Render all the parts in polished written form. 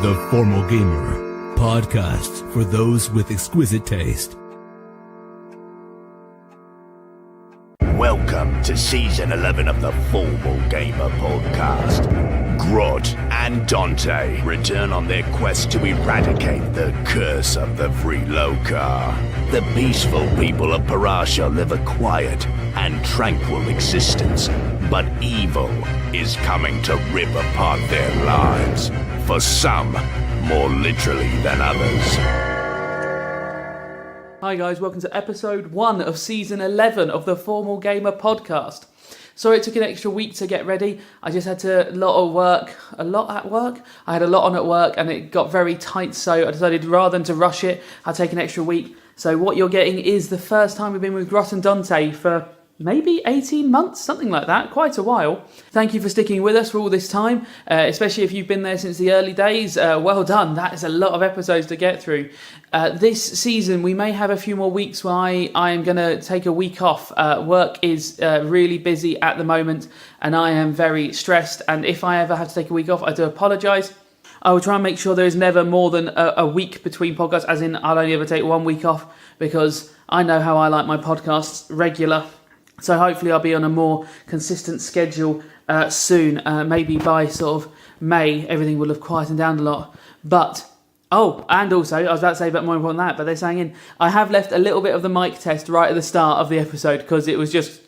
The Formal Gamer, podcast for those with exquisite taste. Welcome to Season 11 of the Formal Gamer podcast. Grot and Dante return on their quest to eradicate the curse of the Freeloka. The peaceful people of Parasha live a quiet and tranquil existence, but evil is coming to rip apart their lives. For some, more literally than others. Hi guys, welcome to episode 1 of season 11 of the Formal Gamer podcast. Sorry it took an extra week to get ready. I just had a lot at work. I had a lot on at work and it got very tight, so I decided rather than to rush it, I'd take an extra week. So what you're getting is the first time we've been with Grot and Dante for maybe 18 months, something like that, quite a while. Thank you for sticking with us for all this time, especially if you've been there since the early days. Well done, that is a lot of episodes to get through. This season we may have a few more weeks where I am going to take a week off. Work is really busy at the moment and I am very stressed, and if I ever have to take a week off, I do apologise. I will try and make sure there is never more than a week between podcasts, as in I'll only ever take 1 week off, because I know how I like my podcasts regular. So hopefully I'll be on a more consistent schedule soon. Maybe by sort of May, everything will have quietened down a lot. But, and also, I was about to say, but more important than that, but they're saying I have left a little bit of the mic test right at the start of the episode because it was just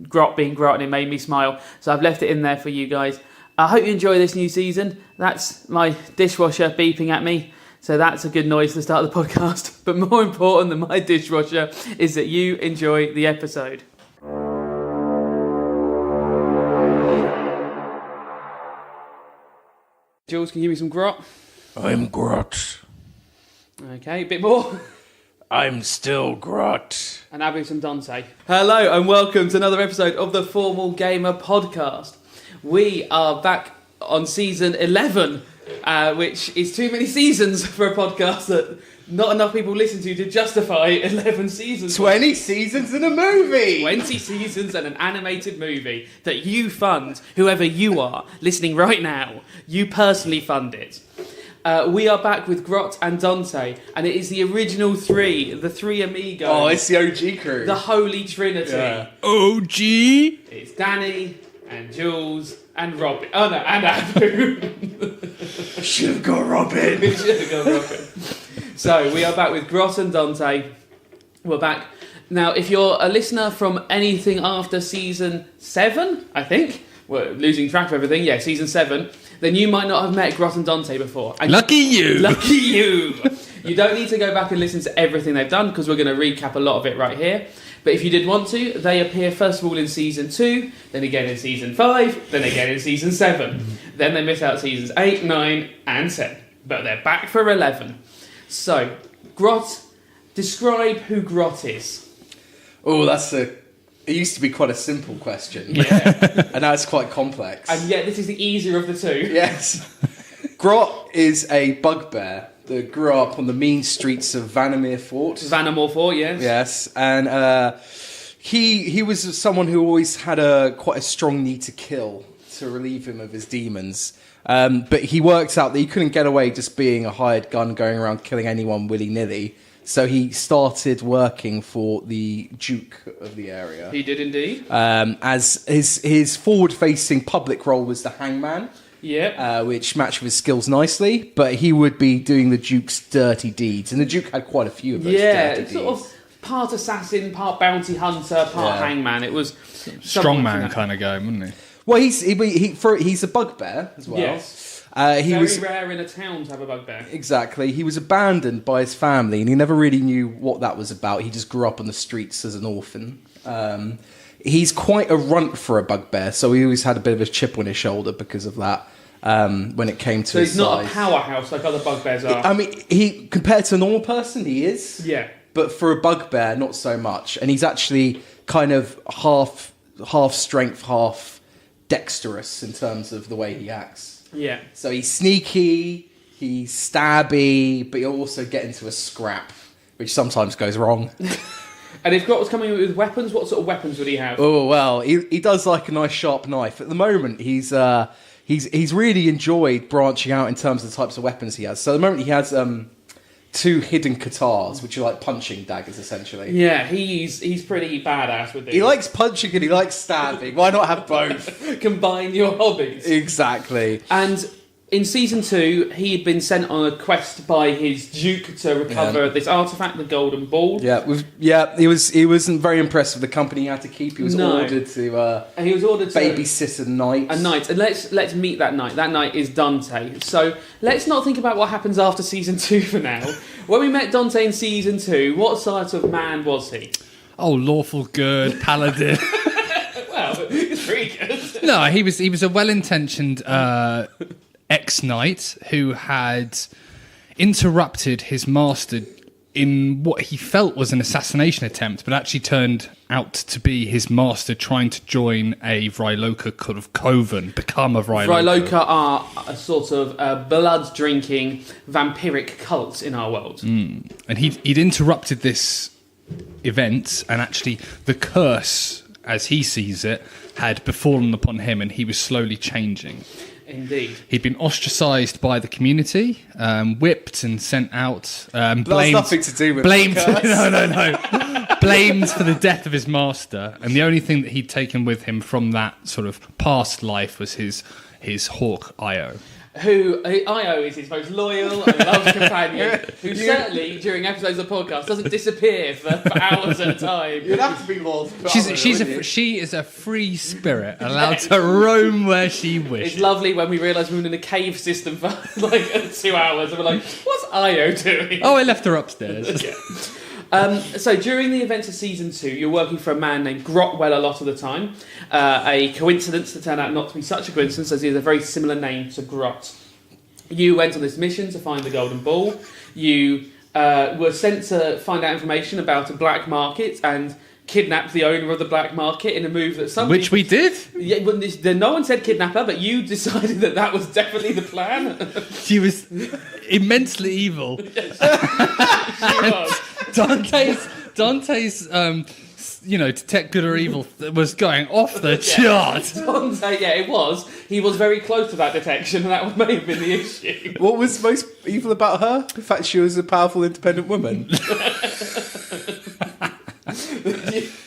Grot being Grot and it made me smile. So I've left it in there for you guys. I hope you enjoy this new season. That's my dishwasher beeping at me. So that's a good noise to start the podcast. But more important than my dishwasher is that you enjoy the episode. Jules, can you give me some Grot? I'm Grot. Okay, a bit more. I'm still Grot. And I'll be some Dante. Hello and welcome to another episode of the Formal Gamer podcast. We are back on season 11, which is too many seasons for a podcast that not enough people listen to justify 11 seasons. 20 seasons in a movie! 20 seasons and an animated movie that you fund, whoever you are, listening right now. You personally fund it. We are back with Grot and Dante, and it is the original three, the three amigos. Oh, it's the OG crew. The Holy Trinity. Yeah. OG? It's Danny and Jules and Robin. Oh no, and Abu. Should have got Robin. Should have got Robin. So, we are back with Grot and Dante. We're back. Now, if you're a listener from anything after season 7, I think, we're losing track of everything, yeah, season 7, then you might not have met Grot and Dante before. And Lucky you! Lucky you! You don't need to go back and listen to everything they've done, because we're going to recap a lot of it right here. But if you did want to, they appear first of all in season 2, then again in season 5, then again in season 7. Then they miss out seasons 8, 9, and 10. But they're back for 11. So, Grot, describe who Grot is. Oh, it used to be quite a simple question. Yeah. And now it's quite complex. And yet this is the easier of the two. Yes. Grot is a bugbear that grew up on the mean streets of Vanamere Fort. Vanamore Fort, yes. Yes, and he was someone who always had quite a strong need to kill to relieve him of his demons. But he worked out that he couldn't get away just being a hired gun going around killing anyone willy-nilly. So he started working for the Duke of the area. He did indeed. As his forward-facing public role was the hangman. Yeah. Which matched with his skills nicely, but he would be doing the Duke's dirty deeds. And the Duke had quite a few of those dirty deeds. Sort of part assassin, part bounty hunter, part hangman. It was strongman kind of guy, wouldn't he? Well, he's a bugbear as well. Yes. He Very was rare in a town to have a bugbear. Exactly. He was abandoned by his family, and he never really knew what that was about. He just grew up on the streets as an orphan. He's quite a runt for a bugbear, so he always had a bit of a chip on his shoulder because of that. When it came to his size. So he's not a powerhouse like other bugbears are. I mean, he compared to a normal person, he is. Yeah. But for a bugbear, not so much. And he's actually kind of half strength, half dexterous in terms of the way he acts. Yeah. So he's sneaky, he's stabby, but he'll also get into a scrap, which sometimes goes wrong. And if Grot was coming with weapons, what sort of weapons would he have? Oh, well, he does like a nice sharp knife. At the moment, he's he's really enjoyed branching out in terms of the types of weapons he has. So at the moment he has 2 hidden katars, which are like punching daggers, essentially. Yeah, he's pretty badass with these. He likes punching and he likes stabbing. Why not have both? Combine your hobbies. Exactly. And in season 2, he had been sent on a quest by his duke to recover this artifact, the Golden Ball. He wasn't very impressed with the company he had to keep. He was ordered to and he was ordered to babysit a knight. And let's meet that knight. That knight is Dante. So let's not think about what happens after season 2 for now. When we met Dante in season 2, what sort of man was he? Oh, lawful good paladin. Well, it's pretty good. No, he was a well-intentioned ex-knight who had interrupted his master in what he felt was an assassination attempt, but actually turned out to be his master trying to join a Vryloka kind of coven, become a Vryloka. Vryloka are a sort of blood-drinking vampiric cult in our world. And he'd interrupted this event, and actually the curse, as he sees it, had befallen upon him, and he was slowly changing. Indeed. He'd been ostracised by the community, whipped and sent out, blamed. That's nothing to do with blamed. the Blamed for the death of his master, and the only thing that he'd taken with him from that sort of past life was his hawk Io. Io is his most loyal and loved companion, who certainly, during episodes of the podcast, doesn't disappear for hours at a time. You'd have to be loyal. She is a free spirit, allowed to roam where she wishes. It's lovely when we realise we were in a cave system for like 2 hours, and we're like, what's Io doing? Oh, I left her upstairs. So during the events of season 2, you're working for a man named Grot a lot of the time. A coincidence that turned out not to be such a coincidence, as he has a very similar name to Grot. You went on this mission to find the Golden Ball. You were sent to find out information about a black market and kidnapped the owner of the black market in a move that some Which we did. Yeah, no one said kidnapper, but you decided that was definitely the plan. She was immensely evil. Yes, she was. Dante's detect good or evil was going off the chart. Dante, it was. He was very close to that detection, and that may have been the issue. What was most evil about her? The fact she was a powerful, independent woman.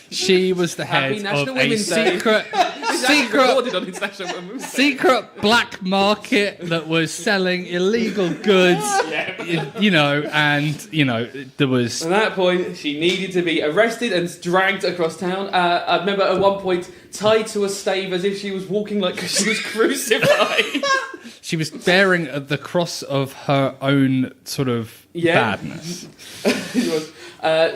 She was the head of a secret black market that was selling illegal goods. There was. At that point, she needed to be arrested and dragged across town. I remember at one point tied to a stave as if she was walking like she was crucified. She was bearing the cross of her own sort of badness. She was.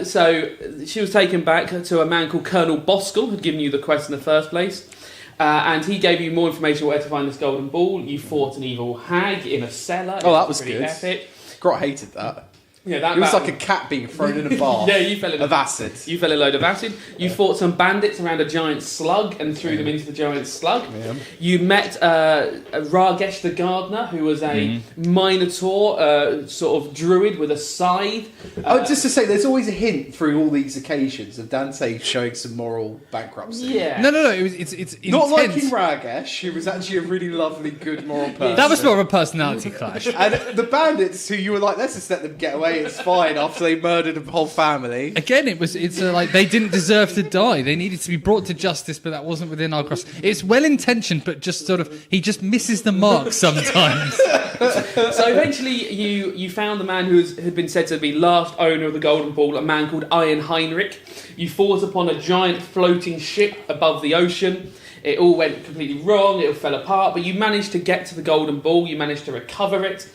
So she was taken back to a man called Colonel Boscal, who had given you the quest in the first place. And he gave you more information where to find this golden ball. You fought an evil hag in a cellar. Oh, that was pretty good. Epic. Grot hated that. Yeah, that it was like a cat being thrown in a bath. Yeah, you fell in of acid. You fell in a load of acid. You fought some bandits around a giant slug and threw them into the giant slug. Yeah. You met Ragesh the gardener, who was a minotaur sort of druid with a scythe. Just to say, there's always a hint through all these occasions of Dante showing some moral bankruptcy. Yeah. No. It's not like in Ragesh, who was actually a really lovely, good moral person. That was more of a personality clash. And the bandits, who you were like, let's just let them get away. It's fine after they murdered a whole family. Again, it's like they didn't deserve to die. They needed to be brought to justice, but that wasn't within our grasp. It's well intentioned, but just sort of he just misses the mark sometimes. So eventually, you found the man who had been said to be last owner of the Golden Ball, a man called Iron Heinrich. You fought upon a giant floating ship above the ocean. It all went completely wrong. It all fell apart, but you managed to get to the Golden Ball. You managed to recover it.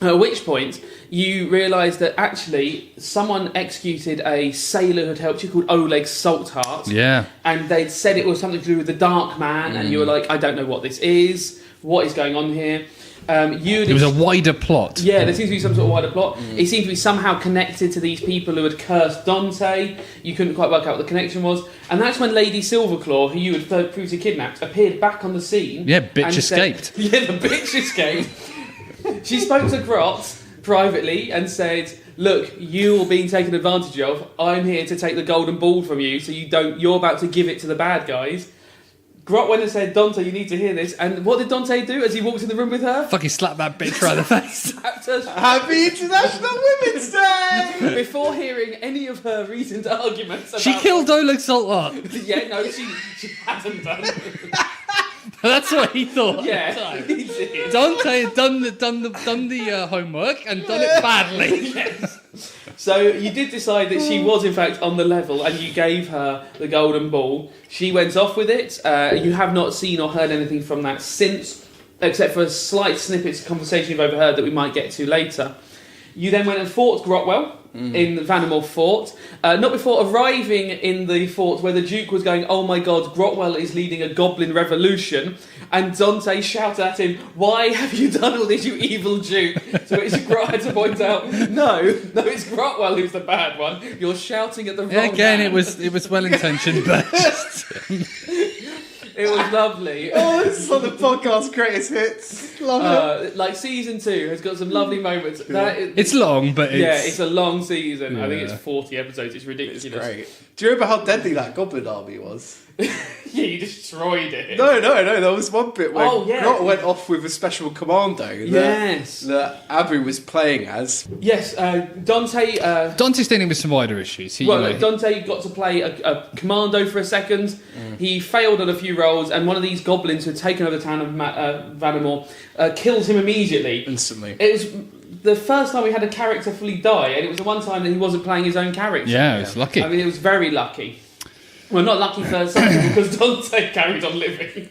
At which point, you realised that actually someone executed a sailor who had helped you called Oleg Saltheart. Yeah. And they'd said it was something to do with the Dark Man, and you were like, I don't know what this is. What is going on here? It was a wider plot. Yeah, there seems to be some sort of wider plot. It seemed to be somehow connected to these people who had cursed Dante. You couldn't quite work out what the connection was. And that's when Lady Silverclaw, who you had previously kidnapped, appeared back on the scene. Yeah, bitch escaped. The bitch escaped. She spoke to Grot privately and said, look, you're being taken advantage of. I'm here to take the golden ball from you, so you're about to give it to the bad guys. Grot went and said, Dante, you need to hear this. And what did Dante do as he walked in the room with her? Fucking slap that bitch right in the face. Slapped her Happy International Women's Day! before hearing any of her recent arguments about... She killed Oleg Saltart. Yeah, no, she hasn't done. That's what he thought. Yeah, he did. Dante had done the homework and done it badly. Yes. So you did decide that she was in fact on the level, and you gave her the golden ball. She went off with it. You have not seen or heard anything from that since, except for slight snippets of conversation you've overheard that we might get to later. You then went and fought Grotwell in Vanamore Fort, not before arriving in the fort where the Duke was going, oh my god, Grotwell is leading a goblin revolution, and Dante shouted at him, why have you done all this, you evil Duke? To which Grot had to point out, no, it's Grotwell who's the bad one, you're shouting at the wrong Again, man. it was well intentioned, but just, It was lovely. Oh, this is one of the podcast's greatest hits. Love it. Like season 2 has got some lovely moments. That is, it's long, but it's a long season. I think Yeah. it's 40 episodes. It's ridiculous. It's great. Do you remember how deadly that goblin army was? Yeah, you destroyed it. No. There was one bit where Oh, yeah. Grot went off with a special commando Yes. that Abu was playing as. Yes, Dante. Dante's dealing with some wider issues. Dante got to play a commando for a second. He failed on a few rolls, and one of these goblins who had taken over the town of Vanamore killed him immediately. Instantly. It was the first time we had a character fully die, and it was the one time that he wasn't playing his own character. Yeah, it was lucky. I mean, it was very lucky. Well, not lucky for some people, because Dante carried on living.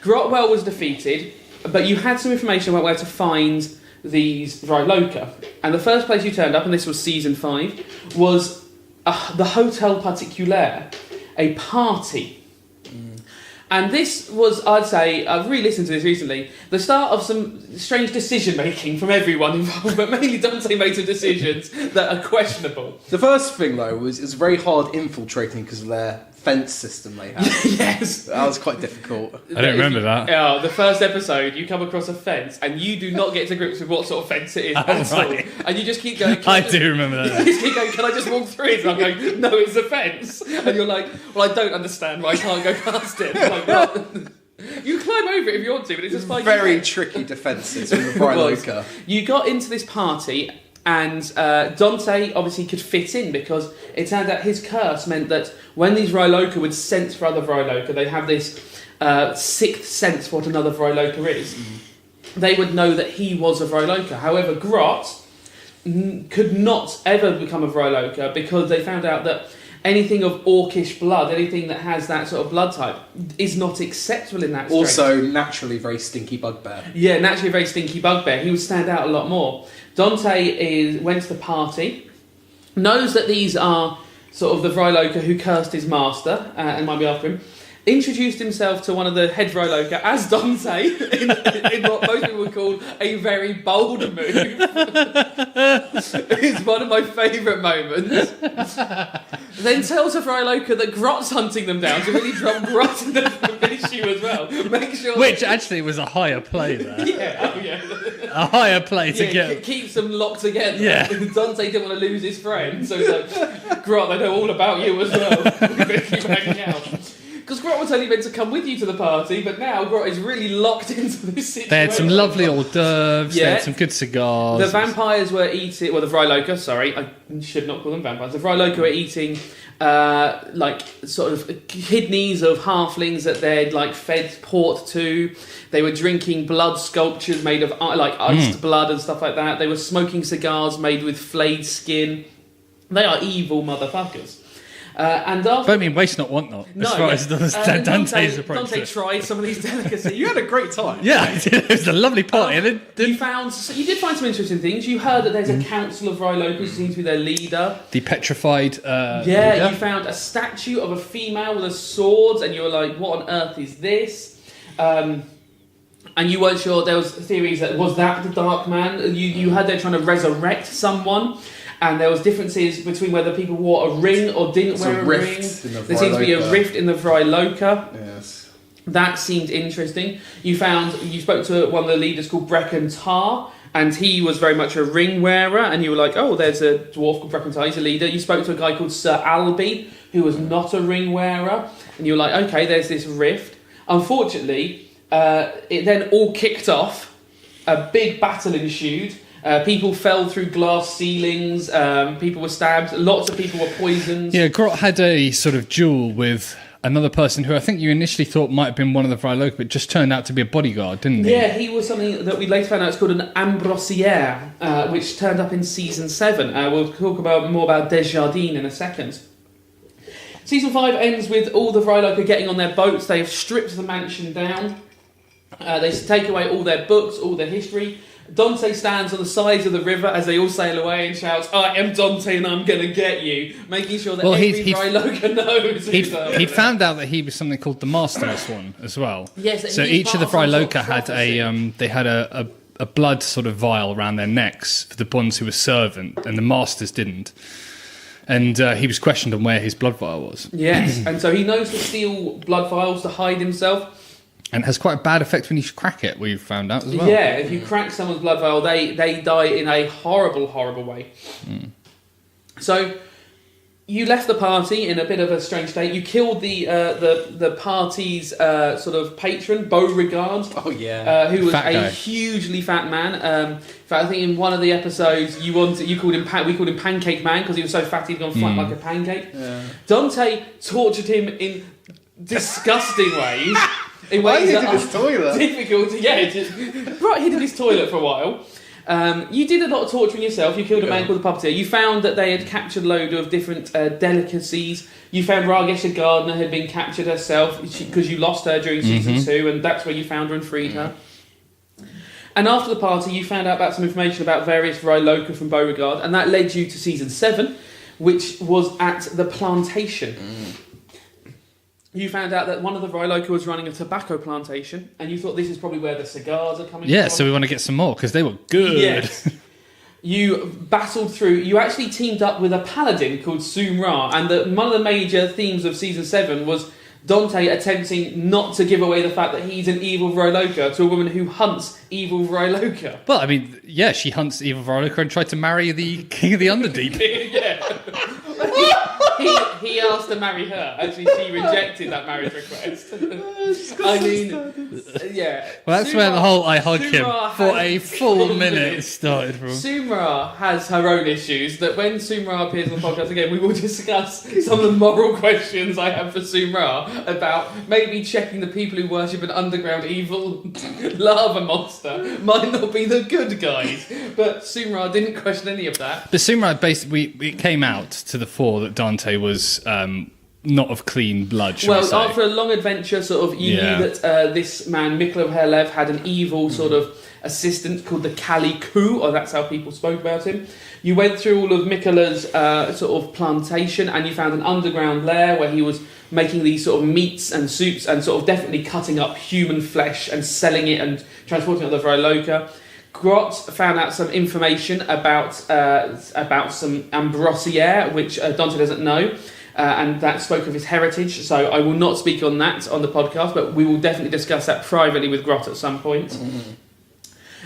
Grotwell was defeated, but you had some information about where to find these Vryloka. And the first place you turned up, and this was season 5, was the Hotel Particulier, a party. And this was, I'd say, I've re-listened to this recently, the start of some strange decision-making from everyone involved, but mainly Dante made some decisions that are questionable. The first thing, though, was it was very hard infiltrating because of their fence system they had. Yes. That was quite difficult. I don't remember that. Yeah, the first episode, you come across a fence, and you do not get to grips with what sort of fence it is at all. right. And you just keep going... I do remember that. You just keep going, can I just walk through it? And I'm going, no, it's a fence. And you're like, well, I don't understand why I can't go past it. I'm like, well, you climb over it if you want to, but it's just like... Very tricky defences from the Vryloka. You got into this party, and Dante obviously could fit in because it turned out his curse meant that when these Vryloka would sense for other Vryloka, they'd have this sixth sense for what another Vryloka is. They would know that he was a Vryloka. However, Grot could not ever become a Vryloka because they found out that anything of orcish blood, anything that has that sort of blood type, is not acceptable in that strength. Also, naturally very stinky bugbear. Yeah, naturally a very stinky bugbear. He would stand out a lot more. Dante went to the party, knows that these are sort of the Vryloka who cursed his master, and might be after him, introduced himself to one of the head Vryloka as Dante, in what most people would call a very bold move. It's one of my favourite moments. Then tells a Vryloka that Grot's hunting them down to really drop Grot in the finish you as well. Make sure Which actually was a higher play there. Yeah, oh yeah. A higher play to get... keeps them locked together. Yeah. Dante didn't want to lose his friend, so he's like, Grot, they know all about you as well. We're going to keep hanging out. Because Grot was only meant to come with you to the party, but now Grot is really locked into this situation. They had some lovely hors d'oeuvres, they Yeah. had some good cigars. The vampires were eating... Well, the Vryloka, sorry. I should not call them vampires. The Vryloka were eating, like, sort of kidneys of halflings that they'd, like, fed port to. They were drinking blood sculptures made of, like, iced blood and stuff like that. They were smoking cigars made with flayed skin. They are evil motherfuckers. And after... But I mean, waste not, want not. As far as Dante's approach Dante to it. tried some of these delicacies. You had a great time. Yeah, I did. It was a lovely party. And You did find some interesting things. You heard that there's a council of Vryloka who seems to be their leader. the petrified... You found a statue of a female with a sword, and you were like, what on earth is this? And you weren't sure. There was theories that was that the Dark Man. You heard they're trying to resurrect someone. And there was differences between whether people wore a ring or didn't wear a ring. There seemed to be a rift in the Vryloka. Yes. That seemed interesting. You spoke to one of the leaders called Brecken Tar, and he was very much a ring wearer, and you were like, oh, there's a dwarf called Brecken Tar, he's a leader. You spoke to a guy called Sir Alby, who was not a ring wearer. And you're like, okay, there's this rift. Unfortunately, it then all kicked off. A big battle ensued. People fell through glass ceilings. People were stabbed. Lots of people were poisoned. Yeah, Grot had a sort of duel with another person who I think you initially thought might have been one of the Vryloka, but just turned out to be a bodyguard, didn't he? Yeah, he was something that we later found out is called an ambrosière, which turned up in season 7. We'll talk more about Desjardins in a second. Season 5 ends with all the Vryloka getting on their boats. They have stripped the mansion down. They take away all their books, all their history. Dante stands on the sides of the river as they all sail away and shouts, "I am Dante and I'm going to get you," making sure that every Vryloka knows. He'd found out that he was something called the Masterless One as well. Yes, so each of the Vryloka had a blood sort of vial around their necks for the ones who were servant, and the Masters didn't. And he was questioned on where his blood vial was. Yes, and so he knows to steal blood vials to hide himself. And it has quite a bad effect when you crack it, we've found out as well. Yeah, if you crack someone's blood vial, they die in a horrible, horrible way. Mm. So you left the party in a bit of a strange state. You killed the party's sort of patron, Beauregard. Oh yeah, who was fat guy. Hugely fat man. In fact, I think in one of the episodes we called him Pancake Man because he was so fat he'd gone flat like a pancake. Yeah. Dante tortured him in disgusting ways. Why did he do his toilet? Difficult, yeah. Right, he did his toilet for a while. You did a lot of torturing yourself. You killed a man called the Puppeteer. You found that they had captured a load of different delicacies. You found Ragesha Gardner had been captured herself because you lost her during season 2, and that's where you found her and freed her. And after the party, you found out about some information about various Vryloka from Beauregard, and that led you to season 7, which was at the plantation. You found out that one of the Vryloka was running a tobacco plantation, and you thought this is probably where the cigars are coming from. Yeah, so we want to get some more, because they were good. Yes. You battled through... You actually teamed up with a paladin called Sumra, and one of the major themes of Season 7 was Dante attempting not to give away the fact that he's an evil Vryloka to a woman who hunts evil Vryloka. Well, I mean, yeah, she hunts evil Vryloka and tried to marry the king of the Underdeep. Yeah. He asked to marry her. Actually, she rejected that marriage request. I mean, yeah. Well, that's where the whole "I hug him" for a full minute started from. Sumra has her own issues. That when Sumra appears on the podcast again, we will discuss some of the moral questions I have for Sumra about maybe checking the people who worship an underground evil lava monster might not be the good guys. But Sumra didn't question any of that. But Sumra basically, it came out to the fore that Dante was not of clean blood, shall we say. After a long adventure, sort of, you knew that this man, Miklo Herlev, had an evil sort of assistant called the Kali Ku, or that's how people spoke about him. You went through all of Mikola's sort of plantation, and you found an underground lair where he was making these sort of meats and soups and sort of definitely cutting up human flesh and selling it and transporting it to the Vryloka. Grot found out some information about some ambrosière, which Dante doesn't know, and that spoke of his heritage. So I will not speak on that on the podcast, but we will definitely discuss that privately with Grot at some point. Mm-hmm.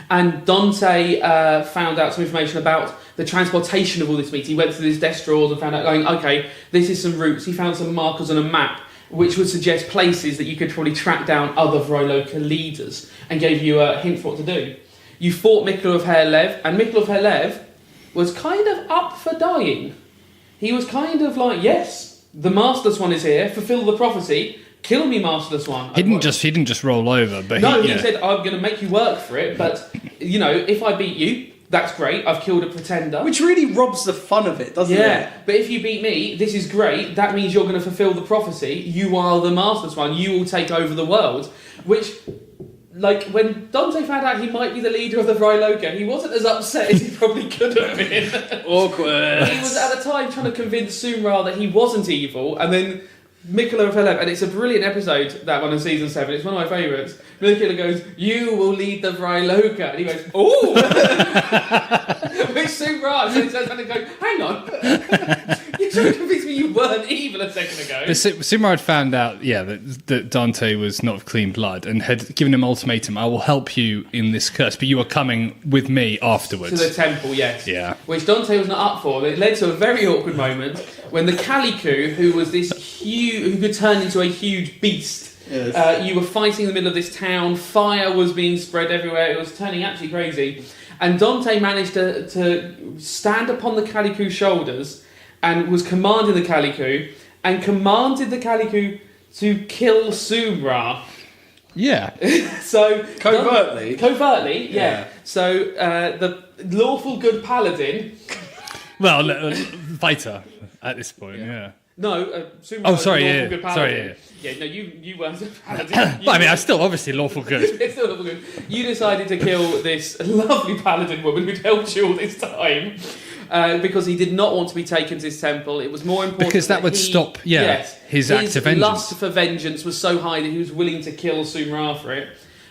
And Dante found out some information about the transportation of all this meat. He went through his desk drawers and found out, going, okay, this is some routes. He found some markers on a map which would suggest places that you could probably track down other Vryloka leaders, and gave you a hint for what to do. You fought Miklo of Herlev, and Miklo of Herlev was kind of up for dying. He was kind of like, yes, the Masterless One is here, fulfill the prophecy, kill me, Masterless One. He didn't just roll over, but he said, I'm going to make you work for it, but, you know, if I beat you, that's great, I've killed a pretender. Which really robs the fun of it, doesn't it? Yeah, but if you beat me, this is great, that means you're going to fulfill the prophecy, you are the Masterless One, you will take over the world, which... Like, when Dante found out he might be the leader of the Vryloka, he wasn't as upset as he probably could have been. Awkward. He was at the time trying to convince Sumra that he wasn't evil, and then Miklo of Herlev, and it's a brilliant episode, that one in season 7, it's one of my favourites. Miklo goes, "You will lead the Vryloka," and he goes, "Ooh!" Which Sumra, so he turns around and goes, "Hang on, You're trying to convince me you weren't evil a second ago. But Sumar had found out, that Dante was not of clean blood and had given him an ultimatum: I will help you in this curse, but you are coming with me afterwards. To the temple, yes. Yeah. Which Dante was not up for. It led to a very awkward moment when the Calicu, who was this huge, who could turn into a huge beast, you were fighting in the middle of this town, fire was being spread everywhere, it was turning absolutely crazy. And Dante managed to stand upon the Calicu's shoulders and was commanding the Calicu, and commanded the Calicu to kill Sumra. Yeah. So Covertly? Covertly, yeah. So the lawful good paladin... Well, fighter at this point, yeah. No, Sumra Oh, sorry, lawful yeah. good paladin. Sorry, yeah. Yeah, no, you weren't a paladin. But I mean, I'm still obviously lawful good. It's still lawful good. You decided to kill this lovely paladin woman who'd helped you all this time. Because he did not want to be taken to his temple. It was more important Because that would stop, his act of vengeance. His lust for vengeance was so high that he was willing to kill Sumra for it.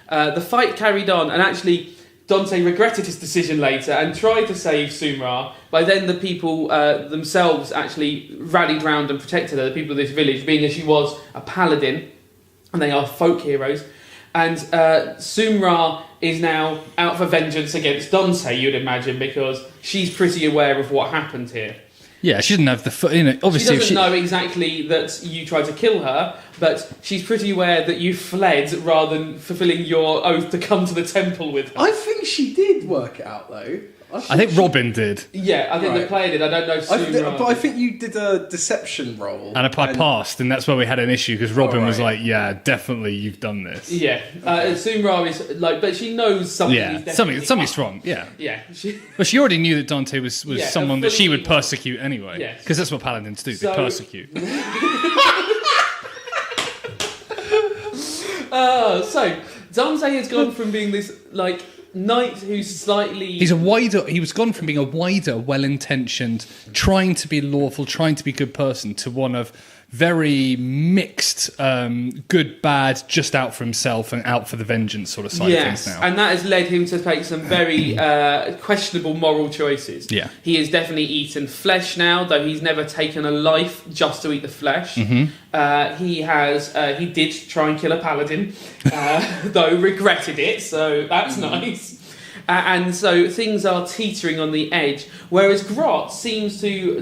The fight carried on, and actually Dante regretted his decision later and tried to save Sumra. By then the people themselves actually rallied round and protected her, the people of this village, being that she was a paladin, and they are folk heroes. And Sumra is now out for vengeance against Dante, you'd imagine, because she's pretty aware of what happened here. Yeah, she didn't have the foot in it. Obviously, She doesn't know exactly that you tried to kill her, but she's pretty aware that you fled rather than fulfilling your oath to come to the temple with her. I think she did work it out, though. I think Robin did. Yeah, I think the player did. I don't know if Sumra... But I think you did a deception roll. And I passed, and that's where we had an issue, because Robin was like, yeah, definitely you've done this. Yeah, Sumra is like, but she knows something. Yeah, is something's wrong. Yeah, yeah. But she already knew that Dante was someone that she would fully- persecute anyway. Yes. Because that's what paladins do. They So- persecute. So Dante has gone from being this like knight who's slightly... He was gone from being a wider, well-intentioned, trying to be lawful, trying to be a good person, to one of very mixed, good, bad, just out for himself and out for the vengeance sort of side of things now. And that has led him to make some very questionable moral choices. Yeah. He has definitely eaten flesh now, though he's never taken a life just to eat the flesh. He did try and kill a paladin, though regretted it, so that's nice. And so things are teetering on the edge, whereas Grot seems to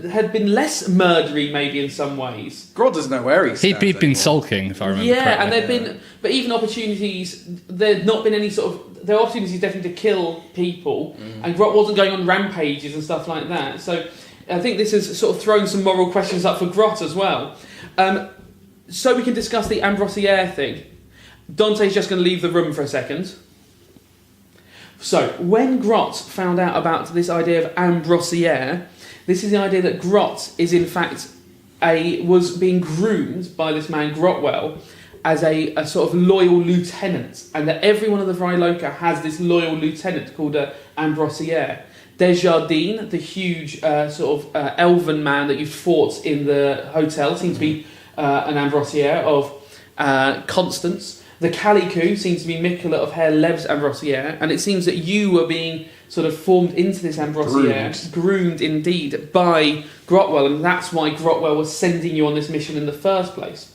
had been less murdery maybe in some ways. Grot doesn't know where he stands. He'd been sulking, if I remember correctly. And there've been, but even opportunities, there've not been any there are opportunities definitely to kill people, and Grot wasn't going on rampages and stuff like that. So I think this has sort of thrown some moral questions up for Grot as well. So we can discuss the Ambrosiere thing. Dante's just going to leave the room for a second. So, when Grot found out about this idea of Ambrosiere, this is the idea that Grot is in fact was being groomed by this man Grotwell as a sort of loyal lieutenant, and that every one of the Vryloka has this loyal lieutenant called Ambrosiere. Desjardins, the huge sort of elven man that you fought in the hotel, seems to be an Ambrosiere of Constance. The Calicu seems to be Miquela of Herr Lev's Ambrosiere, and it seems that you were being sort of formed into this Ambrosiere, groomed indeed, by Grotwell, and that's why Grotwell was sending you on this mission in the first place.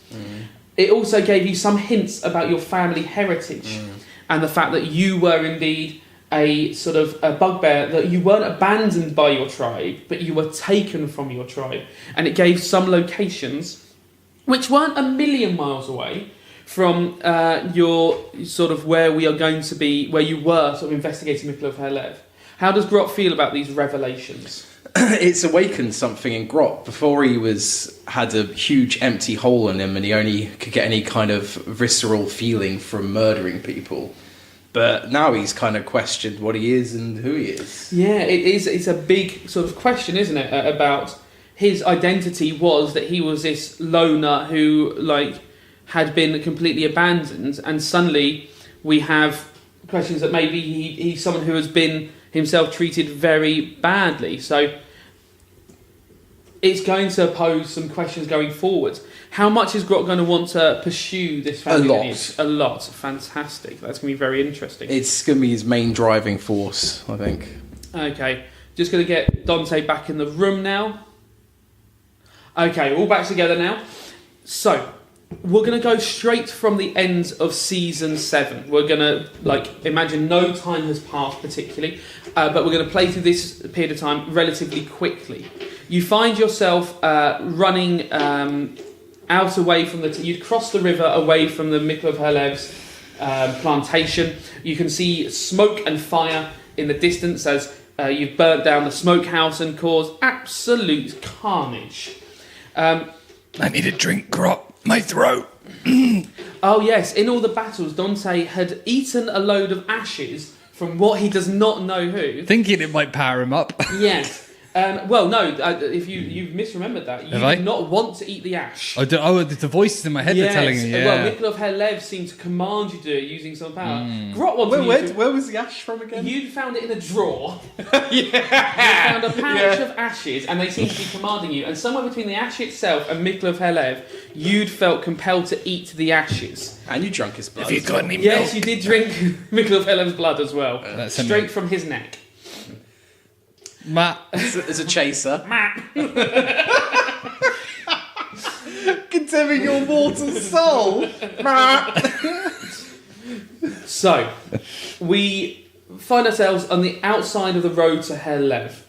It also gave you some hints about your family heritage, and the fact that you were indeed a sort of a bugbear, that you weren't abandoned by your tribe, but you were taken from your tribe. And it gave some locations, which weren't a million miles away, from your sort of where we are going to be, where you were sort of investigating Miquela of Herr Lev. How does Grot feel about these revelations? It's awakened something in Grot. Before he had a huge empty hole in him, and he only could get any kind of visceral feeling from murdering people. But now he's kind of questioned what he is and who he is. Yeah, it is. It's a big sort of question, isn't it? About his identity was that he was this loner who had been completely abandoned, and suddenly we have questions that maybe he's someone who has been himself treated very badly. So it's going to pose some questions going forward. How much is Grot going to want to pursue this family lineage? A lot. Fantastic. That's going to be very interesting. It's going to be his main driving force, I think. Okay. Just going to get Dante back in the room now. Okay, all back together now. So, we're going to go straight from the end of season 7. We're going to, imagine no time has passed particularly, but we're going to play through this period of time relatively quickly. You find yourself running out away from you'd cross the river away from the Mikl of Herlev's plantation. You can see smoke and fire in the distance as you've burnt down the smokehouse and caused absolute carnage. I need a drink, Grot. My throat. Oh yes, in all the battles, Dante had eaten a load of ashes from what he does not know who. Thinking it might power him up. Yes. Well, no, if you've misremembered that. You Have do not want to eat the ash. The voices in my head are telling me, yeah. Well, Mikl of Herlev seemed to command you to do it using some power. Grot Where was the ash from again? You'd found it in a drawer. You found a pouch of ashes, and they seemed to be commanding you. And somewhere between the ash itself and Mikl of Herlev, you'd felt compelled to eat the ashes. And you drank his blood. Have you got any milk? Yes, you did drink Mikl of Herlev's blood as well. Straight from his neck. Matt. As a chaser. Condemning your mortal soul. So, we find ourselves on the outside of the road to Herlev.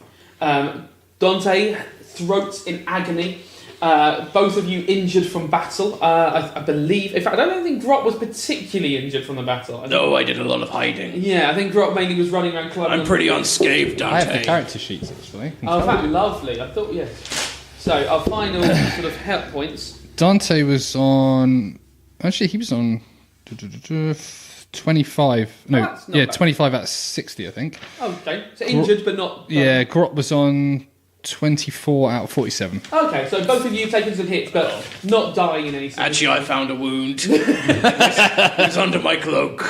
Dante, throat in agony. Both of you injured from battle. I believe. In fact, I don't think Grot was particularly injured from the battle. No, I did a lot of hiding. Yeah, I think Grot mainly was running around clubbing. I'm pretty unscathed, Dante. I have the character sheets, actually. Oh, that lovely. I thought, yes. So, our final sort of help points. Dante was on... Actually, he was on 25. No, bad. 25 out of 60, I think. Okay, so injured but not... Yeah, Grot was on 24 out of 47. Okay, so both of you taking some hits, but not dying in any sense. Actually, I found a wound. It's under my cloak.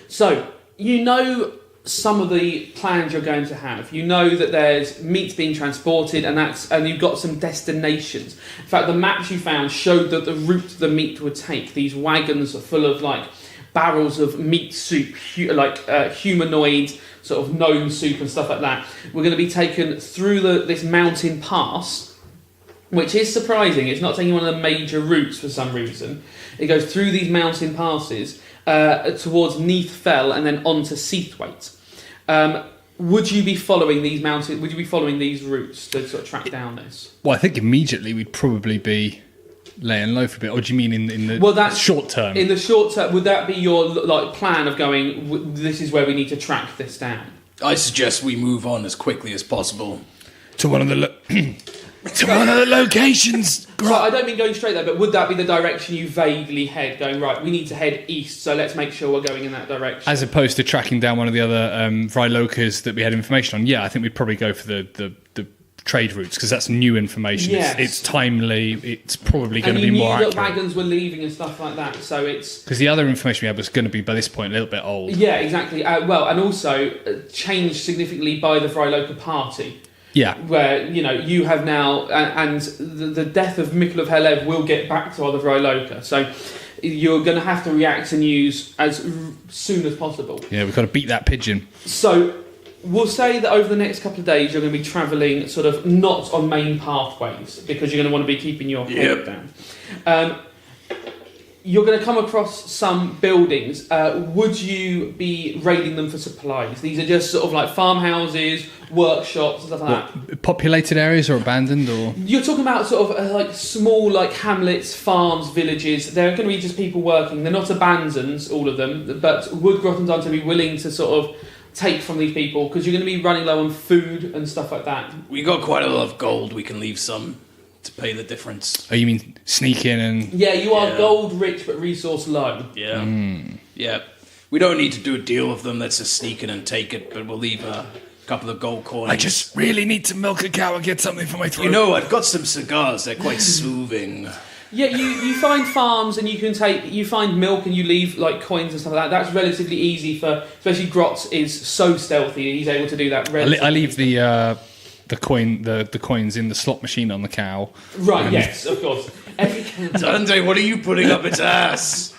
So, you know some of the plans you're going to have. You know that there's meat being transported, and you've got some destinations. In fact, the maps you found showed that the route the meat would take. These wagons are full of barrels of meat soup, humanoid sort of gnome soup and stuff like that. We're going to be taken through this mountain pass, which is surprising. It's not taking one of the major routes for some reason. It goes through these mountain passes towards Neath Fell and then on to Seathwaite. Would you be following these mountains? Would you be following these routes to sort of track down this? Well, I think immediately we'd probably be laying low for a bit. Or do you mean in the short term? In the short term, would that be your plan of going, this is where we need to track this down? I suggest we move on as quickly as possible. To one of the locations. So I don't mean going straight there, but would that be the direction you vaguely head? Going, right, we need to head east, so let's make sure we're going in that direction. As opposed to tracking down one of the other Vrylokas that we had information on. Yeah, I think we'd probably go for the trade routes, because that's new information. Yes. It's timely. It's probably going to be more accurate. And you knew that wagons were leaving and stuff like that, so it's... Because the other information we had was going to be, by this point, a little bit old. Yeah, exactly. And also changed significantly by the Vryloka party. Yeah. Where, you have now... And the death of Mikl of Herlev will get back to other Vryloka. So you're going to have to react to news as soon as possible. Yeah, we've got to beat that pigeon. So... We'll say that over the next couple of days you're going to be travelling sort of not on main pathways because you're going to want to be keeping your head down. You're going to come across some buildings. Would you be raiding them for supplies? These are just sort of like farmhouses, workshops, and stuff like that. Populated areas or abandoned, or you're talking about sort of small hamlets, farms, villages. They're going to be just people working. They're not abandoned, all of them. But would Grot and Dante be willing to sort of take from these people, because you're going to be running low on food and stuff like that? We got quite a lot of gold. We can leave some to pay the difference. Oh, you mean sneak in and... Yeah, you are gold rich but resource low. Yeah. Yeah. We don't need to do a deal with them. Let's just sneak in and take it, but we'll leave a couple of gold coins. I just really need to milk a cow and get something for my throat. I've got some cigars. They're quite soothing. Yeah, you find farms and you find milk and you leave coins and stuff like that. That's relatively easy especially Grot is so stealthy, he's able to do that. I leave the coins in the slot machine on the cow. Right, yes, of course. Dante, what are you putting up its ass?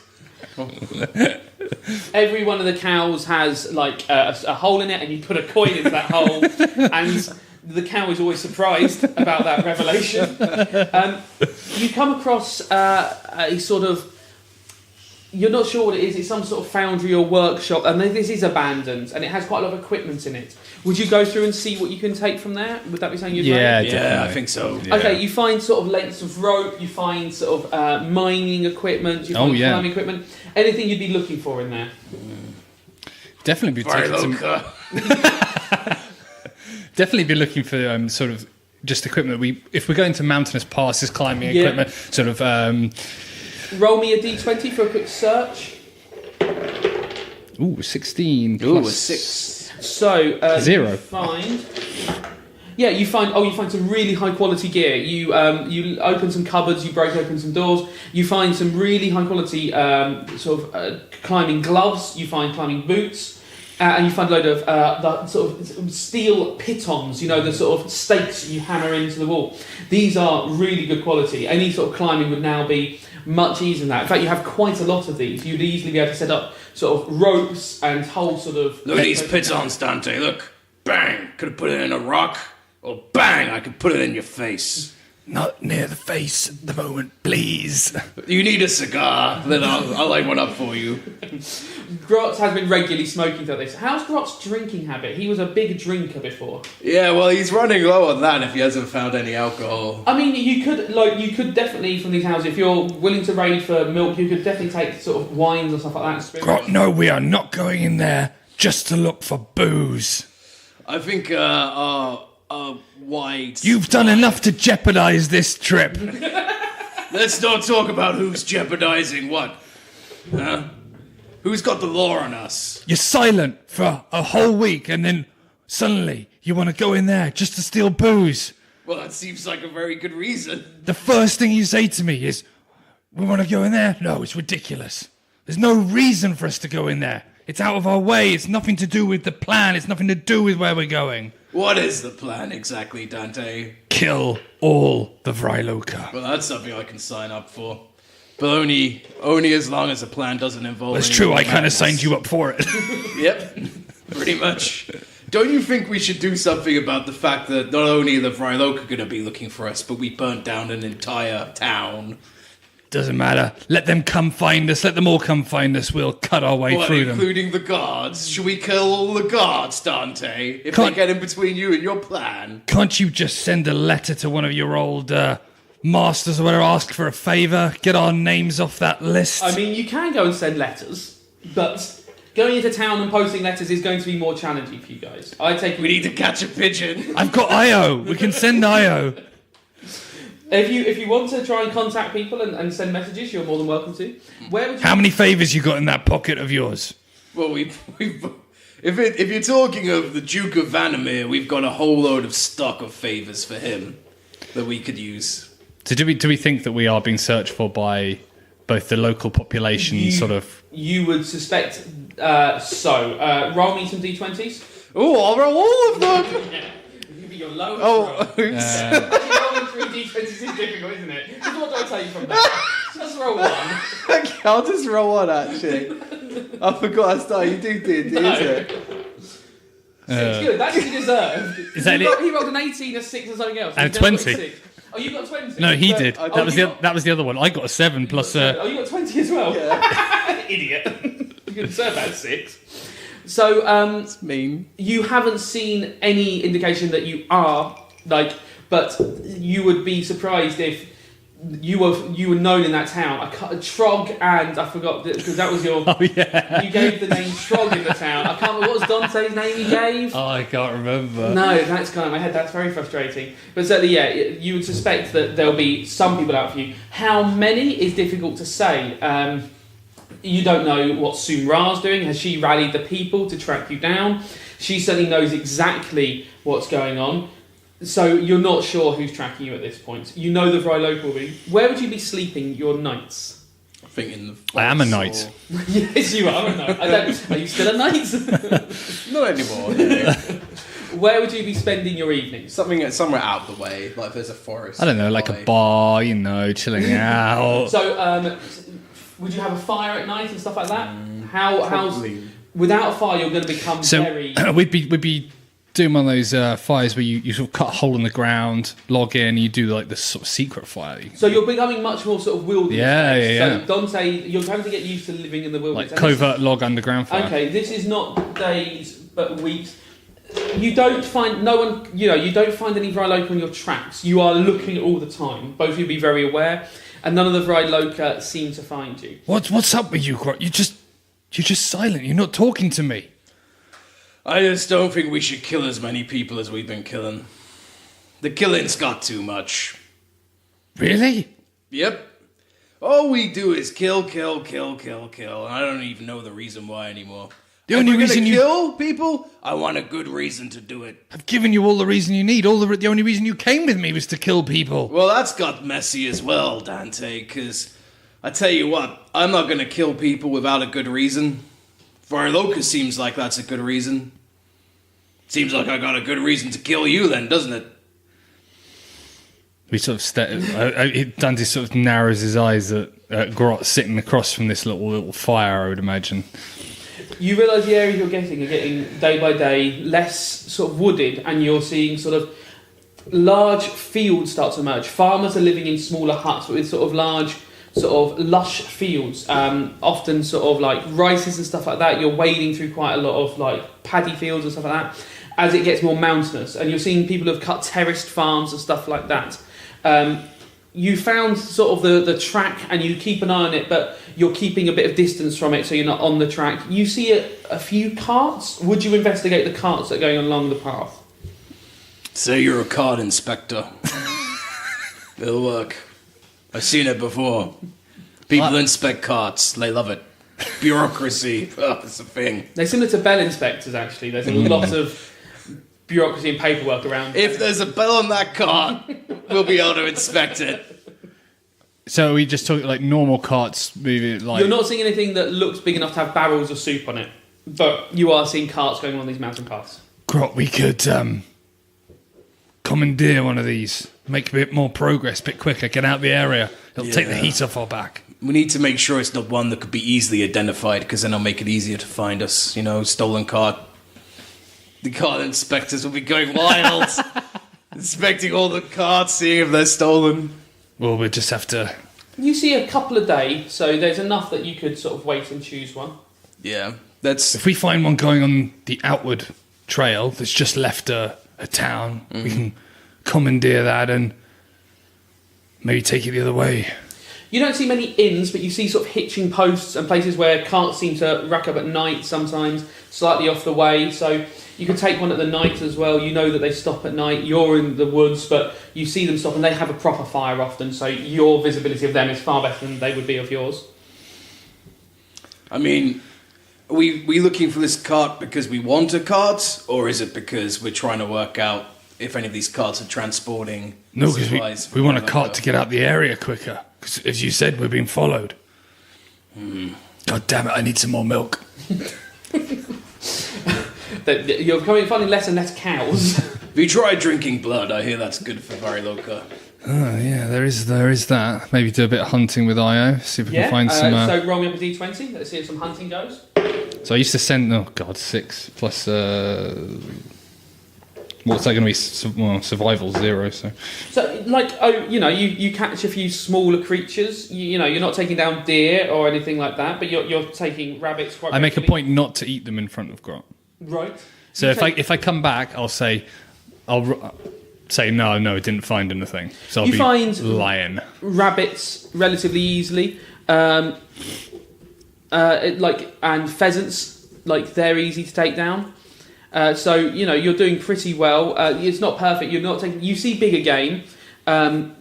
Every one of the cows has a hole in it, and you put a coin into that hole, and The cow is always surprised about that revelation. You come across a sort of... You're not sure what it is. It's some sort of foundry or workshop, and this is abandoned, and it has quite a lot of equipment in it. Would you go through and see what you can take from there? Would that be something you'd like? Yeah, I think so. Yeah. Okay, you find sort of lengths of rope, you find sort of mining equipment, you find climbing equipment. Anything you'd be looking for in there? Definitely be taking some... Definitely be looking for sort of just equipment. If we're going to mountainous passes, climbing equipment, sort of... Roll me a d20 for a quick search. Ooh, 16 Ooh, plus a 6. So 0. You find some really high quality gear. You open some cupboards, you break open some doors. You find some really high quality climbing gloves. You find climbing boots. And you find a load of the sort of steel pitons, the sort of stakes you hammer into the wall. These are really good quality. Any sort of climbing would now be much easier than that. In fact, you have quite a lot of these. You'd easily be able to set up sort of ropes and whole sort of... Look at these pitons, Dante. Look. Bang. Could have put it in a rock. Or bang, I could put it in your face. Not near the face at the moment, please. You need a cigar, then I'll light one up for you. Grot has been regularly smoking throughout this. How's Grot's drinking habit? He was a big drinker before. Yeah, well, he's running low on that if he hasn't found any alcohol. I mean, you could definitely from these houses, if you're willing to raid for milk, you could definitely take sort of wines or stuff like that. Grot, no, we are not going in there just to look for booze. I think white. You've done enough to jeopardize this trip. Let's not talk about who's jeopardizing what. Huh? Who's got the law on us? You're silent for a whole week, and then suddenly you want to go in there just to steal booze. Well, that seems like a very good reason. The first thing you say to me is, we want to go in there? No, it's ridiculous. There's no reason for us to go in there. It's out of our way. It's nothing to do with the plan. It's nothing to do with where we're going. What is the plan exactly, Dante? Kill all the Vryloka. Well, that's something I can sign up for. But only as long as the plan doesn't involve... That's true, I kind of signed you up for it. Yep, pretty much. Don't you think we should do something about the fact that not only are the Vryloka going to be looking for us, but we burnt down an entire town? Doesn't matter. Let them come find us. Let them all come find us. We'll cut our way through them. Including the guards? Should we kill all the guards, Dante? If they get in between you and your plan? Can't you just send a letter to one of your old masters or whatever, ask for a favour, get our names off that list? I mean, you can go and send letters, but going into town and posting letters is going to be more challenging for you guys. We need to catch a pigeon. I've got Io. We can send Io. If you want to try and contact people and send messages, you're more than welcome to. Where would you... How many favours you got in that pocket of yours? Well, if you're talking of the Duke of Vandermeer, we've got a whole load of stock of favours for him that we could use. So do we think that we are being searched for by both the local population, You would suspect so. Roll me some d20s. Oh, I'll roll all of them! Yeah. Your lowest roll. Oops. Actually, rolling 3 d20s is difficult, isn't it? Just what do I tell you from that? Just roll one. Okay, I'll just roll one, actually. I forgot I started. You do D&D, No. is it? It's good. That's what you deserve. Is that He rolled an 18, a 6, or something else. And You've never 20. got a 6. Oh, you got 20? No, he did. I- That was the other one. I got a 7 plus... Oh, you got 20 as well? Yeah. Idiot. You deserve that 6. So, It's mean. you haven't seen any indication that you are, but you would be surprised if you were known in that town. Trog and, I forgot, because that was your... Oh, yeah. You gave the name Trog in the town. I can't remember, what was Dante's name he gave? Oh, I can't remember. No, that's gone out of my head. That's very frustrating. But certainly, yeah, you would suspect that there'll be some people out for you. How many is difficult to say. You don't know what Sumra's doing. Has she rallied the people to track you down? She certainly knows exactly what's going on. So you're not sure who's tracking you at this point. You know the Vryloka will be. Where would you be sleeping your nights? I think in the... I am a knight. Yes, you are a knight. Are you still a knight? Not anymore. No. Where would you be spending your evenings? Somewhere out of the way, like if there's a forest. I don't know, like a bar, chilling out. So, would you have a fire at night and stuff like that? How's Probably. without a fire you're going to become So very... we'd be doing one of those fires where you sort of cut a hole in the ground, log in, you do like this sort of secret fire. So you're becoming much more sort of wilderness. Yeah. So Dante, you're having to get used to living in the wilderness. Like covert log underground fire. Okay, this is not days but weeks. You don't find you don't find any Vryloka on your tracks. You are looking all the time. Both of you be very aware, and none of the Vryloka seem to find you. What's up with you, Grot? You're just silent. You're not talking to me. I just don't think we should kill as many people as we've been killing. The killing's got too much. Really? Yep. All we do is kill, and I don't even know the reason why anymore. The only reason you kill people, I want a good reason to do it. I've given you all the reason you need. The only reason you came with me was to kill people. Well, that's got messy as well, Dante, because I tell you what, I'm not going to kill people without a good reason. Vryloka seems like that's a good reason. Seems like I got a good reason to kill you then, doesn't it? We sort of Dante sort of narrows his eyes at Grot sitting across from this little fire, I would imagine. You realise the areas you're getting are getting day by day less sort of wooded, and you're seeing sort of large fields start to emerge. Farmers are living in smaller huts, but with sort of large, sort of lush fields. Often sort of like rices and stuff like that. You're wading through quite a lot of like paddy fields and stuff like that. As it gets more mountainous, and you're seeing people who've cut terraced farms and stuff like that. You found sort of the track, and you keep an eye on it, but you're keeping a bit of distance from it so you're not on the track. You see a few carts. Would you investigate the carts that are going along the path? Say you're a cart inspector. It'll work. I've seen it before. People inspect carts. They love it. Bureaucracy. Oh, it's a thing. They're similar to bell inspectors, actually. There's a lot of bureaucracy and paperwork around. If there's a bell on that cart, we'll be able to inspect it. So we just talk like normal carts moving like... You're not seeing anything that looks big enough to have barrels of soup on it, but you are seeing carts going on these mountain paths. Grot, we could commandeer one of these, make a bit more progress, a bit quicker, get out of the area. It'll take the heat off our back. We need to make sure it's not one that could be easily identified, because then it'll make it easier to find us. You know, stolen cart. The cart inspectors will be going wild, inspecting all the carts, seeing if they're stolen. Well, we'll just have to... You see a couple a day, so there's enough that you could sort of wait and choose one. Yeah, that's... If we find one going on the outward trail that's just left a town, we can commandeer that and maybe take it the other way. You don't see many inns, but you see sort of hitching posts and places where carts seem to rack up at night sometimes, slightly off the way. So you could take one at the night as well. You know that they stop at night. You're in the woods, but you see them stop, and they have a proper fire often. So your visibility of them is far better than they would be of yours. I mean, are we looking for this cart because we want a cart, or is it because we're trying to work out if any of these carts are transporting supplies? Because we want a cart to get out the area quicker. Because, as you said, we're being followed. God damn it, I need some more milk. You're finding less and less cows. Have you tried drinking blood? I hear that's good for Vryloka. Oh, yeah, there is that. Maybe do a bit of hunting with IO, see if we can find some... So roll me up a d20, let's see if some hunting goes. So I used to send... 6 plus... what's that going to be? Survival 0, so... So, you catch a few smaller creatures. You know, you're not taking down deer or anything like that, but you're taking rabbits quite I make a regularly. point not to eat them in front of Grot. Right. So if I come back, I'll say no, I didn't find anything. So I'll You be find lying. Rabbits relatively easily, and pheasants, they're easy to take down. So you're doing pretty well. It's not perfect. You're not taking. You see bigger game, that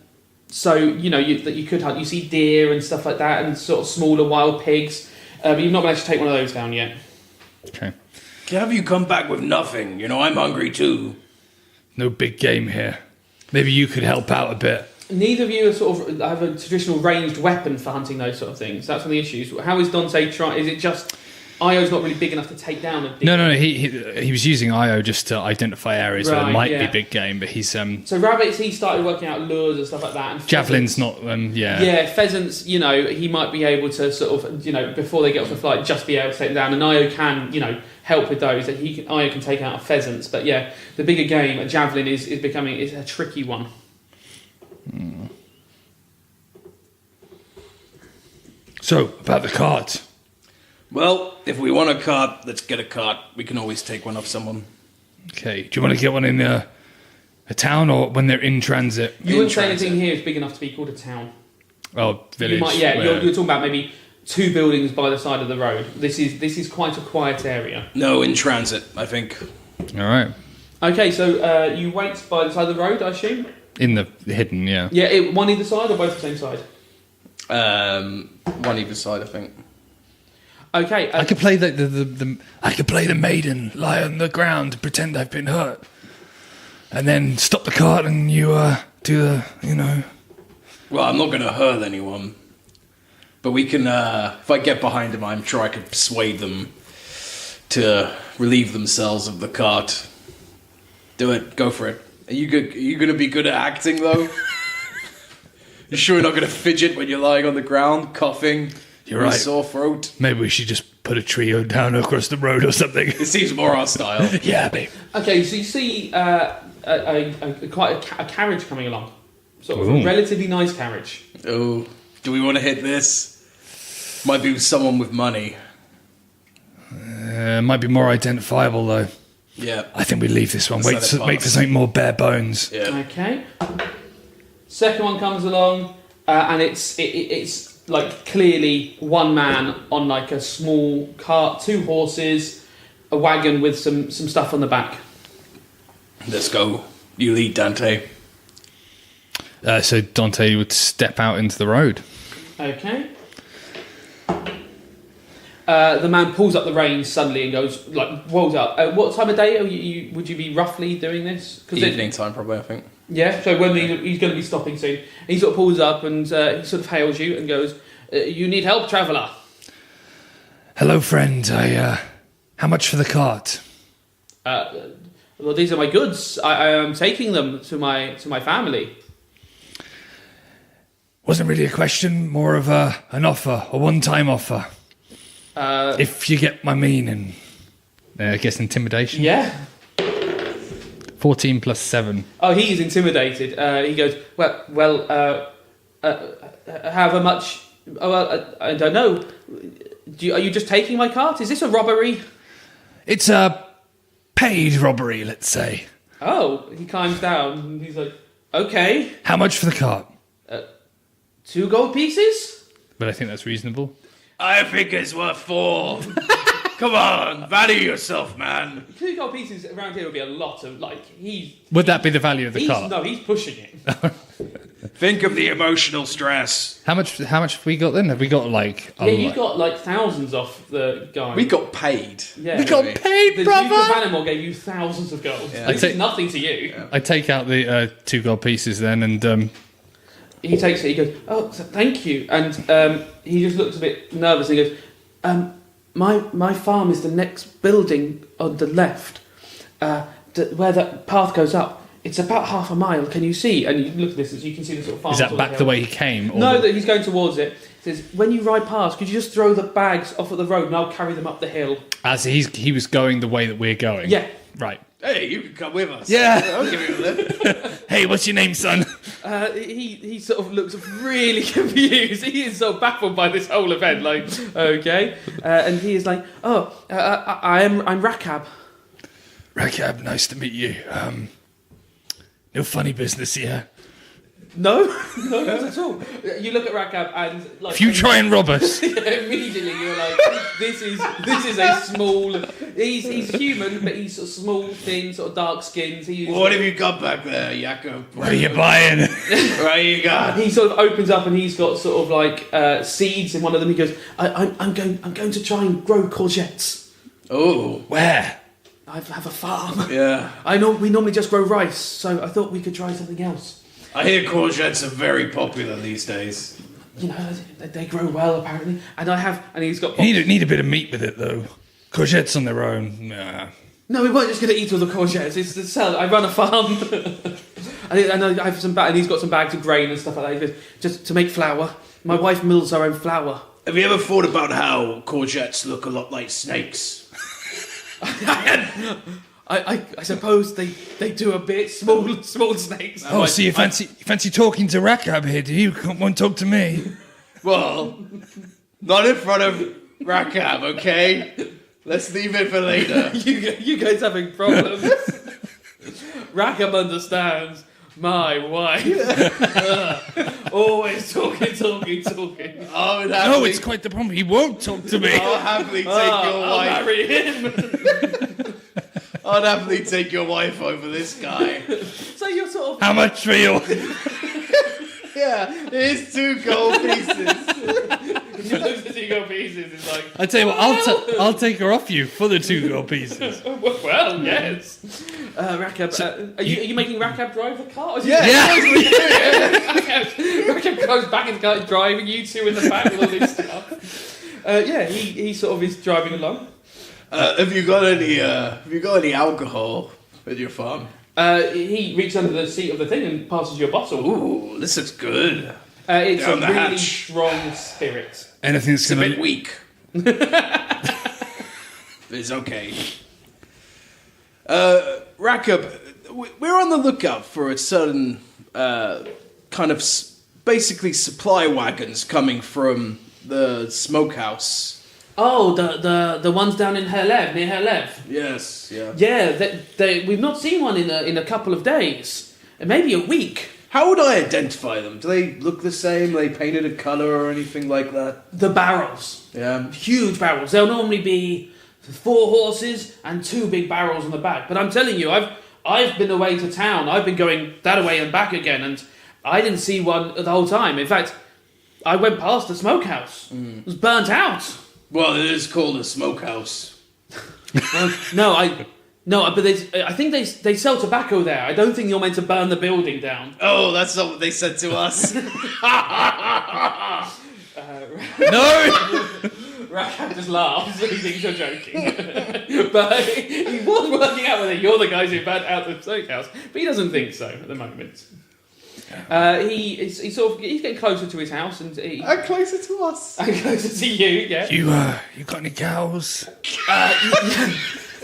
you could hunt. You see deer and stuff like that, and sort of smaller wild pigs. But you've not managed to take one of those down yet. Okay. Have you come back with nothing? You know, I'm hungry too. No big game here. Maybe you could help out a bit. Neither of you are sort of have a traditional ranged weapon for hunting those sort of things. That's one of the issues. How is Dante trying? Is it just Io's not really big enough to take down a big No. He was using Io just to identify areas where there Right, might yeah. be big game, but he's So rabbits, he started working out lures and stuff like that. And javelin's pheasants- not. Yeah, pheasants, he might be able to sort of, before they get off the flight, just be able to take them down. And Io can, help with those. Io can take out pheasants. But yeah, the bigger game, a javelin, is a tricky one. So, about the cart. Well, if we want a cart, let's get a cart. We can always take one off someone. Okay, do you want to get one in a town or when they're in transit? You wouldn't say transit. anything here is big enough to be called a town. Oh, village. You might, yeah, where- you're talking about maybe 2 buildings by the side of the road. This is quite a quiet area. No, in transit, I think. All right. Okay, so you wait by the side of the road, I assume? In the hidden, yeah. Yeah, one either side or both the same side? One either side, I think. Okay. I could play I could play the maiden, lie on the ground, pretend I've been hurt, and then stop the cart, and you do the. Well, I'm not going to hurt anyone. But we can, if I get behind them, I'm sure I could persuade them to relieve themselves of the cart. Do it. Go for it. Are you good? Are you going to be good at acting, though? You sure you're not going to fidget when you're lying on the ground, coughing? You're with a right. Sore throat? Maybe we should just put a trio down across the road or something. It seems more our style. Yeah, babe. Okay, so you see quite a carriage coming along. Sort of Ooh. a relatively nice carriage. Oh, do we want to hit this? Might be someone with money. Might be more identifiable though. Yeah. I think we leave this one. Let's let it Wait for pass. something more bare bones. Yeah. Okay. Second one comes along, and it's like clearly one man on like a small cart, 2 horses, a wagon with some stuff on the back. Let's go. You lead, Dante. So Dante would step out into the road. Okay. The man pulls up the reins suddenly and goes like, "Whoa up! What time of day would you be roughly doing this?" Evening time, probably, I think. Yeah. So when he's going to be stopping soon, he sort of pulls up and he sort of hails you and goes, "You need help, traveller?" Hello, friend. How much for the cart? Well, these are my goods. I am taking them to my family. Wasn't really a question, more of an offer, a one-time offer. If you get my meaning. I guess intimidation. Yeah. 14 plus 7. Oh, he is intimidated. He goes, well, however much. Oh, well, I don't know. Are you just taking my cart? Is this a robbery? It's a paid robbery, let's say. Oh, he climbs down and he's like, okay, How much for the cart? 2 gold pieces? But I think that's reasonable. I think it's worth 4. Come on, value yourself, man. 2 gold pieces around here would be a lot of, Would that be the value of the car? No, he's pushing it. Think of the emotional stress. How much have we got then? Have we got like a Yeah, you lot? got like thousands off the guy. We got paid. Yeah. We got paid, The brother! Duke of Animal gave you thousands of gold. Yeah. This I take- is nothing to you. I take out the 2 gold pieces then and He takes it, he goes, oh, thank you. And he just looks a bit nervous and he goes, my farm is the next building on the left, where the path goes up. It's about half a mile, can you see? And you look at this, as you can see the sort of farm. is that back the way he came? Or No, that he's going towards it. He says, when you ride past, could you just throw the bags off at the road and I'll carry them up the hill? as he was going the way that we're going. Yeah. Right. Hey, you can come with us. Yeah. I'll give you a lift. Hey, what's your name, son? He sort of looks really confused. He is so baffled by this whole event. Like, okay, and he is like, I'm Rakab. Rakab, nice to meet you. No funny business here. No, not at all. You look at Rakab and like, If you try and rob us, immediately you're like, this is a small. He's human, but he's sort of small, thin, sort of dark skins. What have you got back there, Yakko? what are you buying? What you got? He sort of opens up and he's got sort of like seeds in one of them. He goes, I'm going to try and grow courgettes. Oh, Where? I have a farm. yeah. We normally just grow rice, so I thought we could try something else. I hear courgettes are very popular these days. you know, they grow well apparently. And he's got. You need a bit of meat with it though. Courgettes on their own. Nah. No, we weren't just going to eat all the courgettes. It's to sell. I run a farm. and I have some and he's got some bags of grain and stuff like that, just to make flour. My wife mills her own flour. Have you ever thought about how courgettes look a lot like snakes? I suppose they do a bit. Small snakes. Oh, so you fancy talking to Rakab here, do you? Won't talk to me. Well, not in front of Rakab, okay? Let's leave it for later. you guys having problems? Rakab understands my wife. Always talking. No, it's quite the problem. He won't talk to me. I'll happily take your I'll wife. marry him. I'd happily take your wife over this guy. So you're sort of. How much for you? Yeah, here's 2 gold pieces. He looks at 2 gold pieces. It's like. I tell you what, I'll take her off you for the 2 gold pieces. Well, yes. Rakab, are you making Rakab drive the car? Rakab goes back in the car, driving you 2 in the back with all this stuff. He sort of is driving along. Have you got any alcohol at your farm? He reaches under the seat of the thing and passes you a bottle. Ooh, this looks good. It's Down a the really hatch. strong spirit. Anything's It's a gonna bit weak. It's okay. Rakab, we're on the lookout for a certain kind of basically supply wagons coming from the smokehouse. Oh, the ones down in Herlev, near Herlev. Yes, yeah. Yeah, we've not seen one in a couple of days, maybe a week. How would I identify them? Do they look the same? Are they painted a colour or anything like that? The barrels, Yeah. huge barrels. They'll normally be 4 horses and 2 big barrels on the back. But I'm telling you, I've been away to town. I've been going that way and back again, and I didn't see one the whole time. In fact, I went past the smokehouse. It was burnt out. Well, it is called a smokehouse. But I think they sell tobacco there. I don't think you're meant to burn the building down. Oh, that's not what they said to us. No. Rakab just laughs. He thinks you're joking. But he was working out whether you're the guys who burnt out the smokehouse. But he doesn't think so at the moment. He's getting closer to his house and Closer to us. and closer to you. Yeah. You got any cows? Yeah.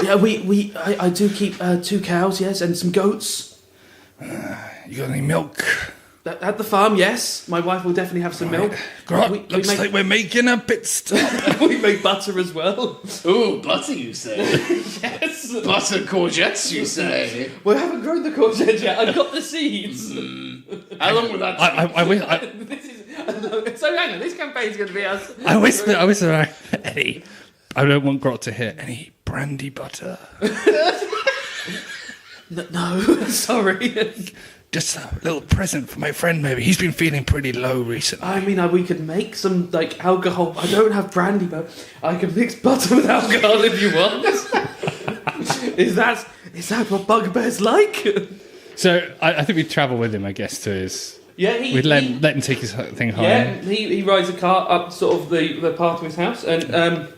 I do keep 2 cows. Yes, and some goats. You got any milk? At the farm, yes. My wife will definitely have some milk. Grot, We looks make- like we're making a pit stop. We make butter as well. Ooh, butter, you say? Yes. Butter courgettes, you say? We haven't grown the courgette yet. I've got the seeds. How long will that take? This is so. Hang on. This campaign's going to be us. I whisper, Eddie, I don't want Grot to hear any brandy butter. No, sorry. Just a little present for my friend, maybe. He's been feeling pretty low recently. I mean, we could make some alcohol. I don't have brandy, but I can mix butter with alcohol if you want. Is that what bugbears like? So I think we'd travel with him, I guess, to his... Yeah, We'd let him take his thing home. Yeah, he rides a car up sort of the path to his house, and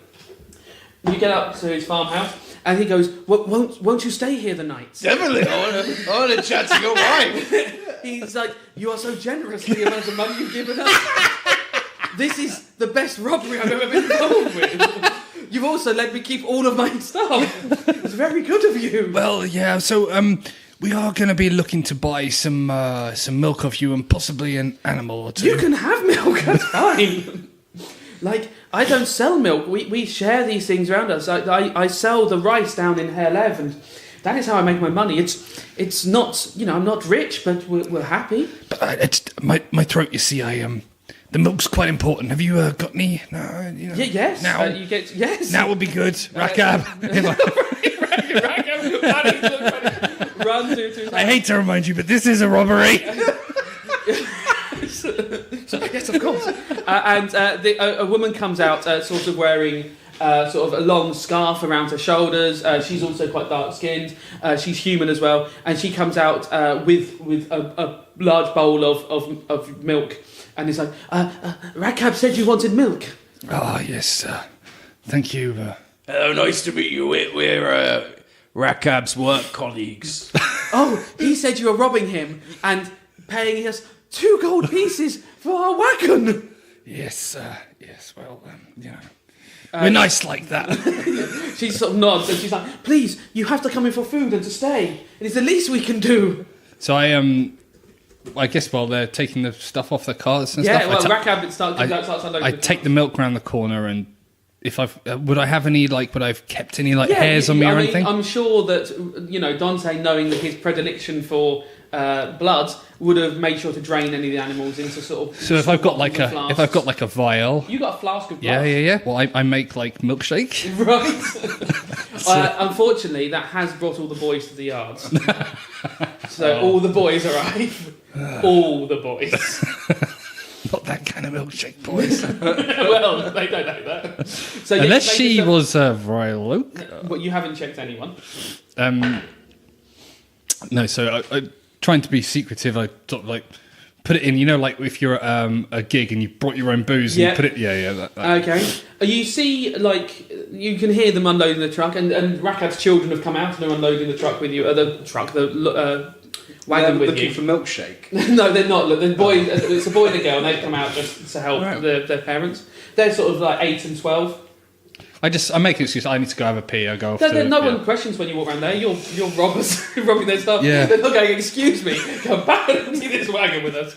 you get up to his farmhouse, and he goes, "Won't you stay here the night?" Definitely. I want to chat to your wife. He's like, "You are so generous for the amount of money you've given us. This is the best robbery I've ever been involved with. You've also let me keep all of my stuff. It's very good of you." Well, yeah, so we are going to be looking to buy some milk off you and possibly an animal or 2. You can have milk, that's fine. I don't sell milk. We share these things around us. I sell the rice down in Herlev, and that is how I make my money. It's not, I'm not rich, but we're happy. But my throat, you see, the milk's quite important. Have you got any? No, Yes. Now, You get, yes. now would be good. Rakab. Run to I hate to remind you, but this is a robbery. Yes, of course. A woman comes out, sort of wearing sort of a long scarf around her shoulders. She's also quite dark-skinned. She's human as well, and she comes out with a large bowl of milk, And he's like, Rakab said you wanted milk. Ah, yes. Thank you. Hello, nice to meet you. We're Rakab's work colleagues. Oh, he said you were robbing him and paying us 2 gold pieces for our wagon. Yes. Well, we're nice like that. She sort of nods and she's like, please, you have to come in for food and to stay. It is the least we can do. So I guess while they're taking the stuff off the carts and Yeah, stuff, well, Rakab starts unloading I the take cart. the milk round the corner, and if would I have any would I've kept any hairs on me or anything? I'm sure that Dante, knowing that his predilection for blood, would have made sure to drain any of the animals into sort of. So if I've got like a vial, you got a flask of blood. yeah. Well, I make like milkshake. Right. Unfortunately, that has brought all the boys to the yards. So all the boys arrive. All the boys. Not that kind of milkshake, boys. Well, they don't know that. So Unless she was a Vryloka. But you haven't checked anyone. No, so I trying to be secretive, I sort of put it in, if you're at a gig and you brought your own booze and you put it, that. Okay. You see, you can hear them unloading the truck, and Rakab's children have come out and are unloading the truck with you, the wagon with looking you. for milkshake. No, they're not. Look, the boy, it's a boy and a girl, and they've come out just to help their parents. They're sort of 8 and 12. I make an excuse. I need to go have a pee. I go off. No one questions when you walk around there. You're robbers robbing their stuff. Yeah. They're not going, excuse me, come back and empty this wagon with us.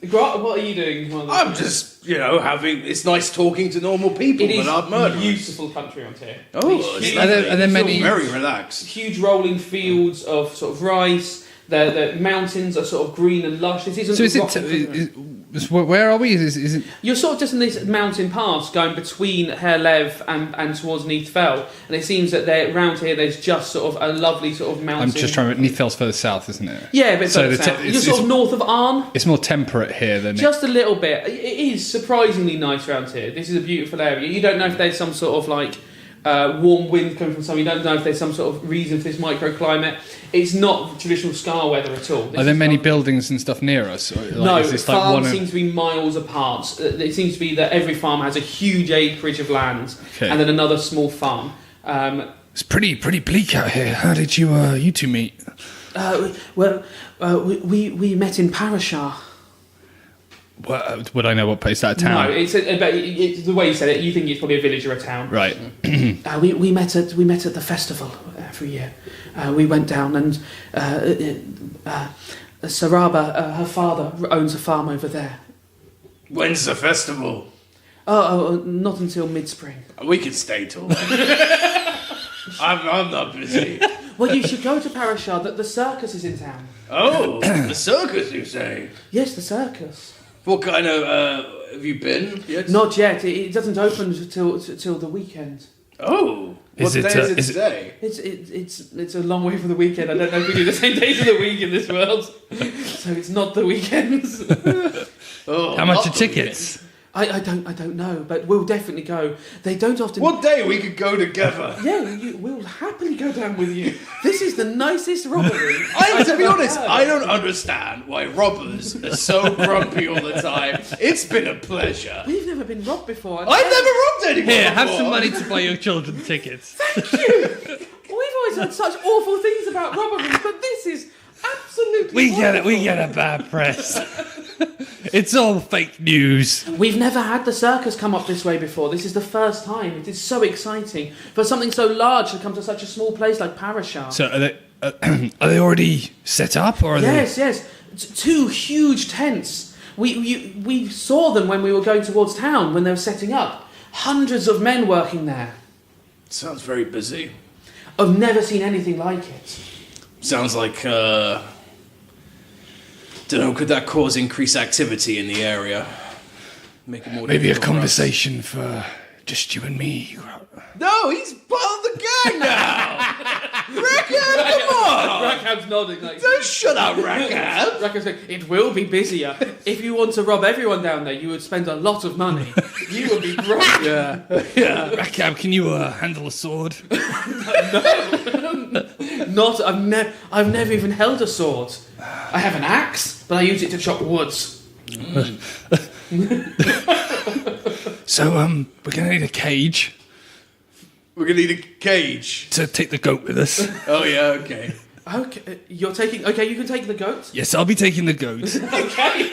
Grot, what are you doing? I'm just, it's nice talking to normal people, It is but I'm murderers. beautiful country on here. Oh, These it's Are there lovely. many- Feel very relaxed. huge rolling fields of sort of rice. The mountains are sort of green and lush. This isn't. So is rocky. where are we? Is it? You're sort of just in this mountain pass going between Herlev and towards Neathfell, and it seems that around here there's just sort of a lovely sort of mountain. I'm just trying to. Neathfell's further south, isn't it? Yeah, but So further south. You're sort of north of Arn. It's more temperate here than. Just a little bit. It is surprisingly nice around here. This is a beautiful area. You don't know if there's some sort of warm wind coming from somewhere. You don't know if there's some sort of reason for this microclimate. It's not traditional Scar weather at all. Are there many buildings and stuff near us? Or, No, is this farms seem to be miles apart. It seems to be that every farm has a huge acreage of land, Okay. and then another small farm. It's pretty bleak out here. How did you two meet? We met in Parashar. Would I know what place that town? No, it's the way you said it. You think it's probably a village or a town. Right. We met at the festival every year. We went down, and Saraba, her father, owns a farm over there. When's the festival? Oh, not until mid-spring. We could stay till then. I'm not busy. Well, you should go to Parashar. The circus is in town. Oh, the circus, you say? Yes, the circus. What kind of, have you been yet? Not yet. It doesn't open till the weekend. Oh. Is What it, day is it is it- today? It's a long way from the weekend. I don't know if we do the same days of the week in this world, so it's not the weekends. Oh, How much not are the tickets? I don't know, but we'll definitely go. They don't often. weekend. What day we could go together? Yeah, we'll happily go down with you. This is the nicest robbery. To be honest, I don't understand why robbers are so grumpy all the time. It's been a pleasure. We've never been robbed before. I've never robbed anyone Here, have before. some money to buy your children tickets. We've always heard such awful things about robberies, but this is absolutely. We get wonderful. a bad press. It's all fake news. We've never had the circus come up this way before. This is the first time. It is so exciting for something so large to come to such a small place like Parashar. So are they already set up, or are Yes. Two huge tents. We saw them when we were going towards town when they were setting up. Hundreds of men working there. Sounds very busy. I've never seen anything like it. Sounds like, don't know, could that cause increased activity in the area? Make it more maybe a difficult for us? conversation for just you and me? No, he's part of the gang now! Rakab, come on! Rakab's nodding like. Don't shut up, Rakab! Rakab's going, it will be busier. If you want to rob everyone down there, you would spend a lot of money. You would be broke. Yeah. Rakab, can you handle a sword? I've never even held a sword. I have an axe, but I use it to chop woods. So, we're gonna need a cage We're gonna need a cage. to take the goat with us. Oh yeah, okay. Okay, you're taking. Okay, you can take the goat. Yes, I'll be taking the goat. Okay,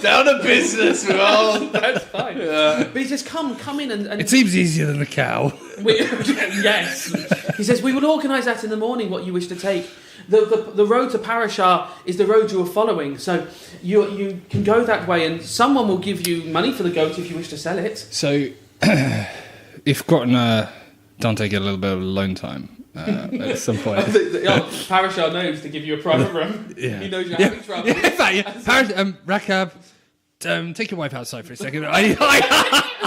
Down to business, well. that's fine. But he says, "Come in and." It seems easier than a cow. Yes. He says, "We will organise that in the morning. What you wish to take. The road to Parashar is the road you are following. So you can go that way, and someone will give you money for the goat if you wish to sell it." So, if Grot and Dante get a little bit of alone time at some point. Parashar knows to give you a private room. Yeah. He knows you're having trouble. Yeah, in fact, yeah. Rakab, take your wife outside for a second.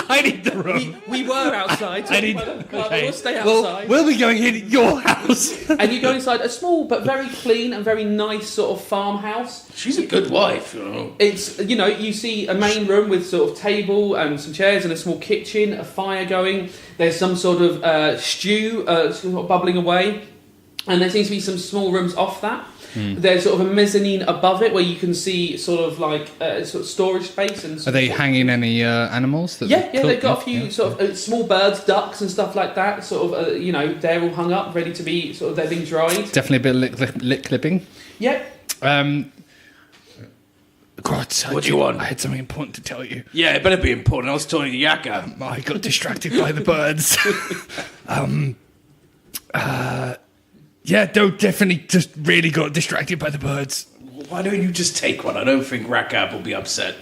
I need the room. We were outside. I need. We'll stay Well, outside. we'll be going in your house. And you go inside a small but very clean and very nice sort of farmhouse. She's a good wife, you know. It's, you see a main room with sort of table and some chairs and a small kitchen, a fire going. There's some sort of stew sort of bubbling away. And there seems to be some small rooms off that. There's sort of a mezzanine above it where you can see sort of like sort of storage space. And Are they hanging any animals? That Yeah, cook? they've got a few Yeah. sort of small birds, ducks and stuff like that. Sort of, they're all hung up, ready to be sort of, they're being dried. Definitely a bit of lip clipping. Yeah. Grot, What do you want? I had something important to tell you. Yeah, it better be important. I was telling the yakka. I got distracted by the birds. Yeah, no, definitely just really got distracted by the birds. Why don't you just take one? I don't think Rakab will be upset.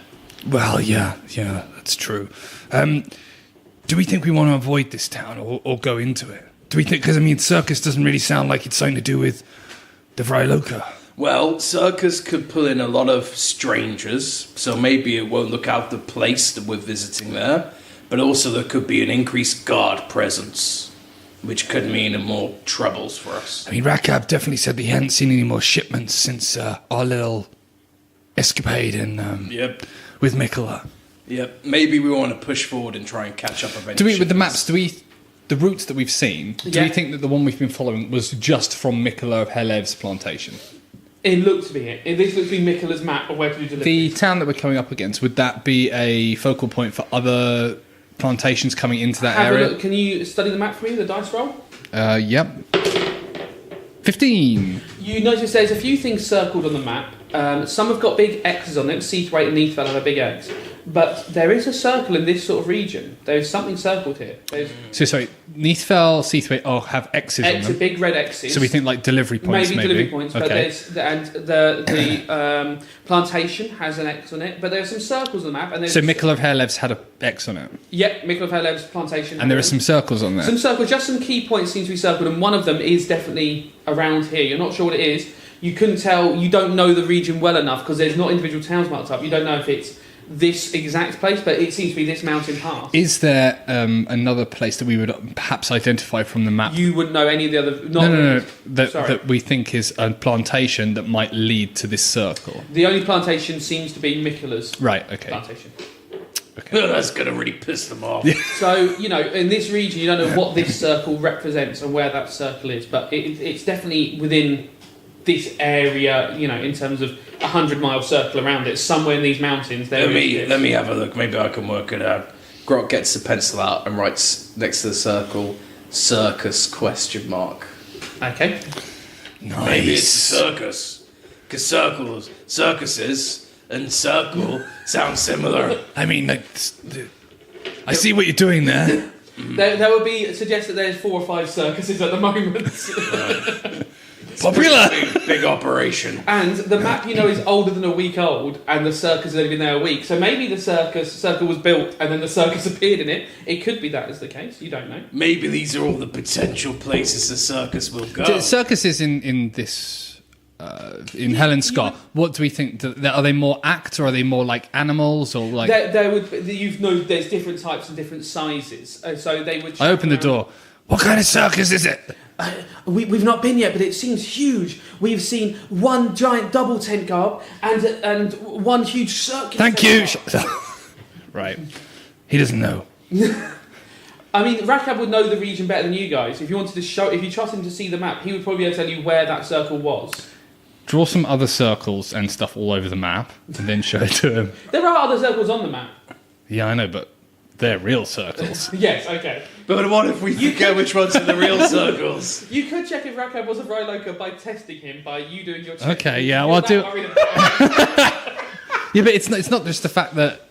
Well, yeah, that's true. Do we think we want to avoid this town or go into it? Do we think, because circus doesn't really sound like it's something to do with the Vryloka. Well, circus could pull in a lot of strangers, so maybe it won't look out the place that we're visiting there. But also there could be an increased guard presence, which could mean more troubles for us. Rakab definitely said that he hadn't seen any more shipments since our little escapade Yep. with Mikola. Yep. Maybe we want to push forward and try and catch up eventually. With the maps, the routes that we've seen, do we think that the one we've been following was just from Mikola of Helev's plantation? It looked to be it. This looks to be Mikola's map of where to do delivery. The town that we're coming up against, would that be a focal point for other plantations coming into that Have area? a look. Can you study the map for me, the dice roll? Yep. 15. You notice there's a few things circled on the map. Some have got big X's on them. Seathwaite and Neathfell have a big X. But there is a circle in this sort of region. There's something circled here. There's So sorry, Neathfell, Seathwaite, have X's on X, them. big red X's. So we think like delivery points, maybe. Delivery points, but Okay. the plantation has an X on it. But there are some circles on the map, and there's So Mikola of Helev's had a X on it, Yep, Mikola of Helev's plantation. and there are some circles on there. Some circles, just some key points seem to be circled, and one of them is definitely around here. You're not sure what it is. You couldn't tell. You don't know the region well enough because there's not individual towns marked up. You don't know if it's this exact place, but it seems to be this mountain pass. Is there another place that we would perhaps identify from the map? You wouldn't know any of the other. No. Sorry. That we think is a plantation that might lead to this circle. The only plantation seems to be Mikola's Right. Okay. plantation. Oh, that's going to really piss them off. So, in this region, you don't know what this circle represents and where that circle is, but it's definitely within this area, in terms of 100-mile circle around it, somewhere in these mountains. Let me have a look. Maybe I can work it out. Grot gets a pencil out and writes next to the circle, circus ? Okay. Nice. Maybe it's a circus. Because circuses and circle sound similar. I see what you're doing there. There would suggest that there's 4 or 5 circuses at the moment. Popular. Big operation. And the map, is older than a week old, and the circus has only been there a week. So maybe the circle was built, and then the circus appeared in it. It could be that is the case. You don't know. Maybe these are all the potential places the circus will go. The circuses in this in Helen Scott. What do we think? Are they more act, or are they more like animals, or like? There would there's different types and different sizes. So they would. I open the door. What kind of circus is it? We've not been yet, but it seems huge. We've seen one giant double tent go up and one huge circus. Thank you. Right. He doesn't know. Rakab would know the region better than you guys. If you trust him to see the map, he would probably be able to tell you where that circle was. draw some other circles and stuff all over the map, and then show it to him. There are other circles on the map. Yeah, I know, but they're real circles. Yes, okay. But what if we forget which ones are the real circles? You could check if Rakab was a Vryloka by testing him, by you doing your check. Okay, yeah, You're well, that do- worried about it. Yeah, but it's not just the fact that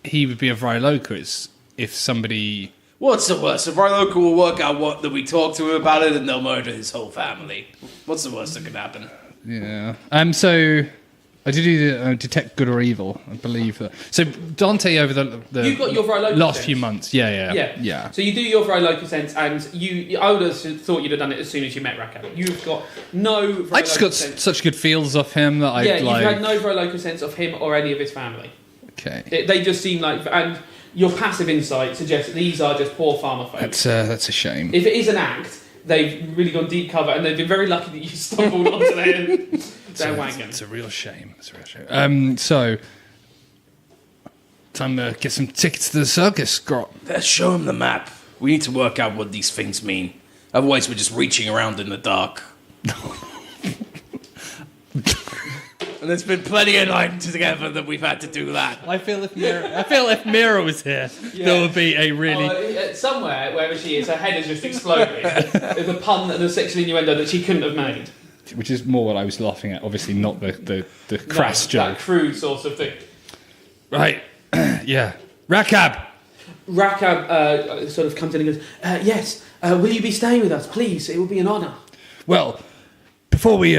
he would be a Vryloka. It's if somebody. What's the worst? If Vryloka will work out that we talk to him about it and they'll murder his whole family. What's the worst that could happen? Yeah. So I did do the detect good or evil. I believe that. So Dante over the You've got your Vryloka last sense. few months. Yeah. So you do your Vryloka sense, and I would have thought you'd have done it as soon as you met Rakab. You've got no Vryloka I just got sense. such good feels off him that I You've like. had no Vryloka sense of him or any of his family. Okay. They just seem like, and your passive insight suggests that these are just poor farmer folk. That's a shame. If it is an act, they've really gone deep cover, and they've been very lucky that you stumbled onto their wagon. It's a real shame. It's a real shame. So time to get some tickets to the circus, Grot. Let's show him the map. We need to work out what these things mean. Otherwise, we're just reaching around in the dark. And there's been plenty of nights together that we've had to do that. I feel if Mira was here, there would be a really. Somewhere, wherever she is, her head has just exploded. With a pun and a sexual innuendo that she couldn't have made. Which is more what I was laughing at. Obviously, not the crass joke. That crude sort of thing. Right. Yeah. Rakab. Rakab sort of comes in and goes, yes, will you be staying with us, please? It will be an honour. Well, before we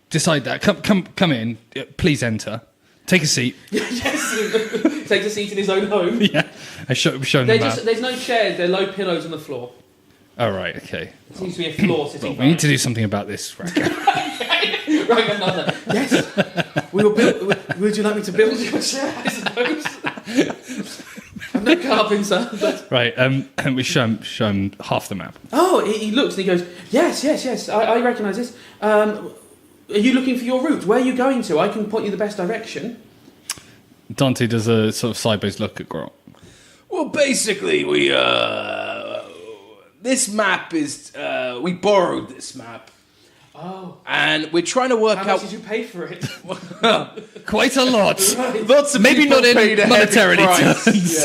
decide that, come in. Please enter. Take a seat. Yes. Takes a seat in his own home. Yeah. I show them that. There's no chairs, there are low pillows on the floor. Oh, right. Okay. It seems to be a floor sitting. Well, we need to do something about this, Rakab. Right, another. Yes. We will build. Would you like me to build your chair? I suppose. I'm no carpenter. But... Right. And we show him half the map. Oh, he looks and he goes, yes. I recognise this. Are you looking for your route? Where are you going to? I can point you the best direction. Dante does a sort of sideways look at Grot. Well, basically, this map is... we borrowed this map. Oh. And we're trying to work How out... much did you pay for it? Quite a lot. Lots of Maybe people not in paid a heavy monetarily price. terms.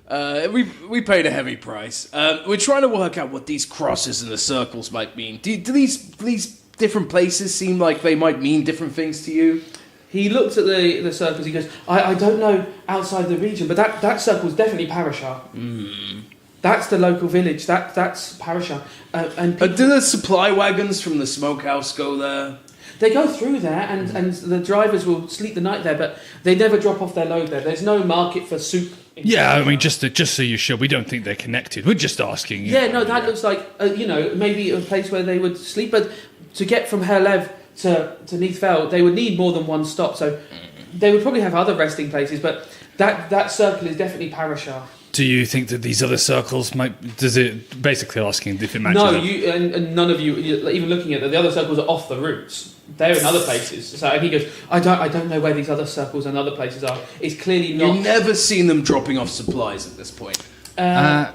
Yeah. We paid a heavy price. We're trying to work out what these crosses and the circles might mean. Do these different places seem like they might mean different things to you? He looks at the circles. He goes, I don't know outside the region, but that circle's definitely Parashar. That's the local village. That's Parashar. And Do the supply wagons from the smokehouse go there? they go through there, and the drivers will sleep the night there, but they never drop off their load there. There's no market for soup. Yeah, I mean, just so you're sure, we don't think they're connected. We're just asking. Yeah, no, that looks like maybe a place where they would sleep, but to get from Herlev to Neathfell, they would need more than one stop. So they would probably have other resting places, but that circle is definitely Parashar. Do you think that these other circles might? Does it basically asking if it matches? No, up? you and none of you even looking at the other circles are off the routes. They're in other places. So and he goes, I don't know where these other circles and other places are. It's clearly not. You've never seen them dropping off supplies at this point. And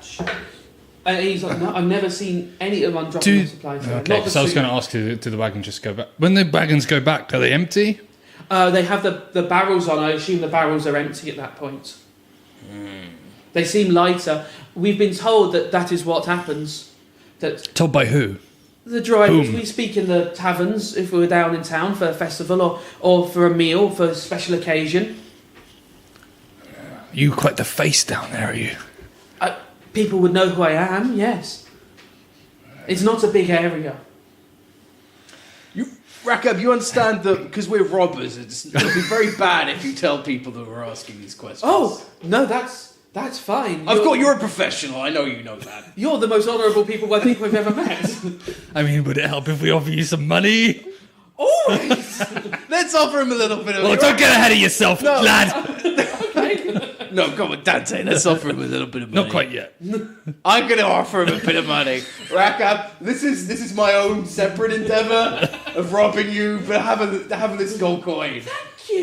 he's like, no, I've never seen any of them dropping off supplies. Okay, because I was going to ask you, do the wagons just go back? When the wagons go back, are they empty? They have the barrels on. I assume the barrels are empty at that point. They seem lighter. We've been told that is what happens. That Told by who? the drivers, Whom? we speak in the taverns if we were down in town for a festival or for a meal, for a special occasion. You quite the face down there, are you? People would know who I am, yes. It's not a big area. Rakab, you understand that because we're robbers, it'll be very bad if you tell people that we're asking these questions. Oh, no, that's fine. You're a professional. I know you know that. You're the most honourable people I think we've ever met. I mean, would it help if we offer you some money? Always! Let's offer him a little bit of... Oh, don't get ahead of yourself, lad. No, come on, Dante. Let's offer him a little bit of money. Not quite yet. I'm going to offer him a bit of money. Rakab, this is my own separate endeavour of robbing you, but having this gold coin.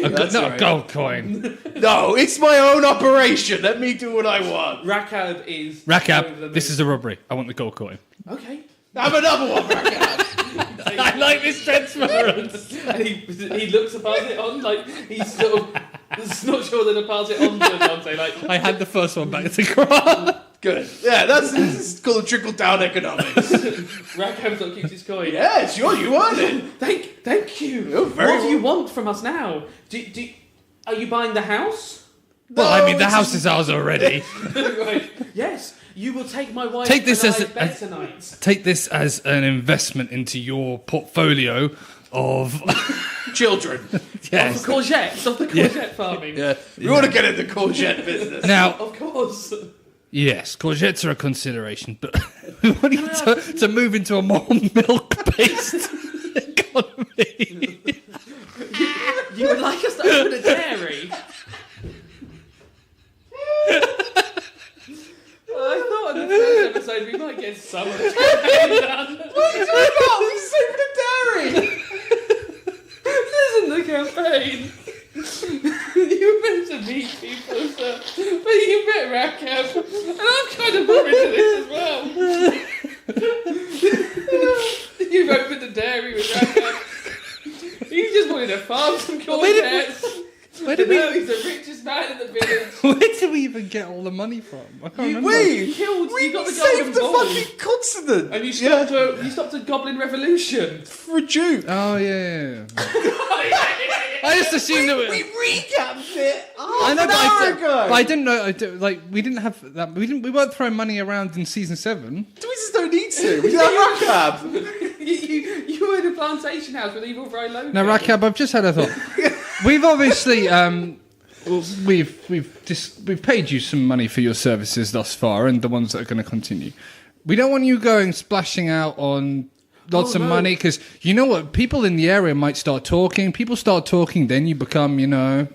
That's Not right. a gold coin. No, it's my own operation. Let me do what I want. Rakab is... Rakab, this is a robbery. I want the gold coin. Okay. Have another one, Rakab. Dante. I like this transference. And he looks to pass it on, like he's sort of not sure that to pass it on to Dante. Like I had the first one back to Grot. Good. Yeah, this is called trickle-down economics. Rackham sort of keeps his coin. Yeah, sure, you earned it. Thank you. You're very What do you want from us now? Are you buying the house? Well, I mean, the house is ours already. Right. Yes. You will take my wife Take this and as I a- bed as- tonight. Take this as an investment into your portfolio of... Children. yes. Of courgettes, of the courgette farming. Yeah, we want to get into courgette business. Now, Of course. yes, courgettes are a consideration, but we want you to move into a more milk-based economy. You would like us to open a dairy? I thought in the first episode we might get some of the campaign done. What are you talking about? We saved a dairy. This isn't the campaign. You're meant to meet people, sir. But you met Rackham. And I'm kind of more into this as well. You've opened a dairy with Rackham. He just wanted to farm some courgettes. Where did we... He's the richest man in the village. Where did we even get all the money from? I can't remember. We You got the saved golden the ball. fucking continent. And you stopped a goblin revolution. For a Duke. Oh, yeah. I just assumed that We recapped it. I know, But I didn't know. We didn't have that. We weren't throwing money around in season 7. We just don't need to. We have Rakab. You were in a plantation house with evil Vrylona. Now, Rakab, I've just had a thought. We've obviously we've paid you some money for your services thus far, and the ones that are going to continue. We don't want you going splashing out on lots of money, because you know what? People in the area might start talking. People start talking, then you become, No,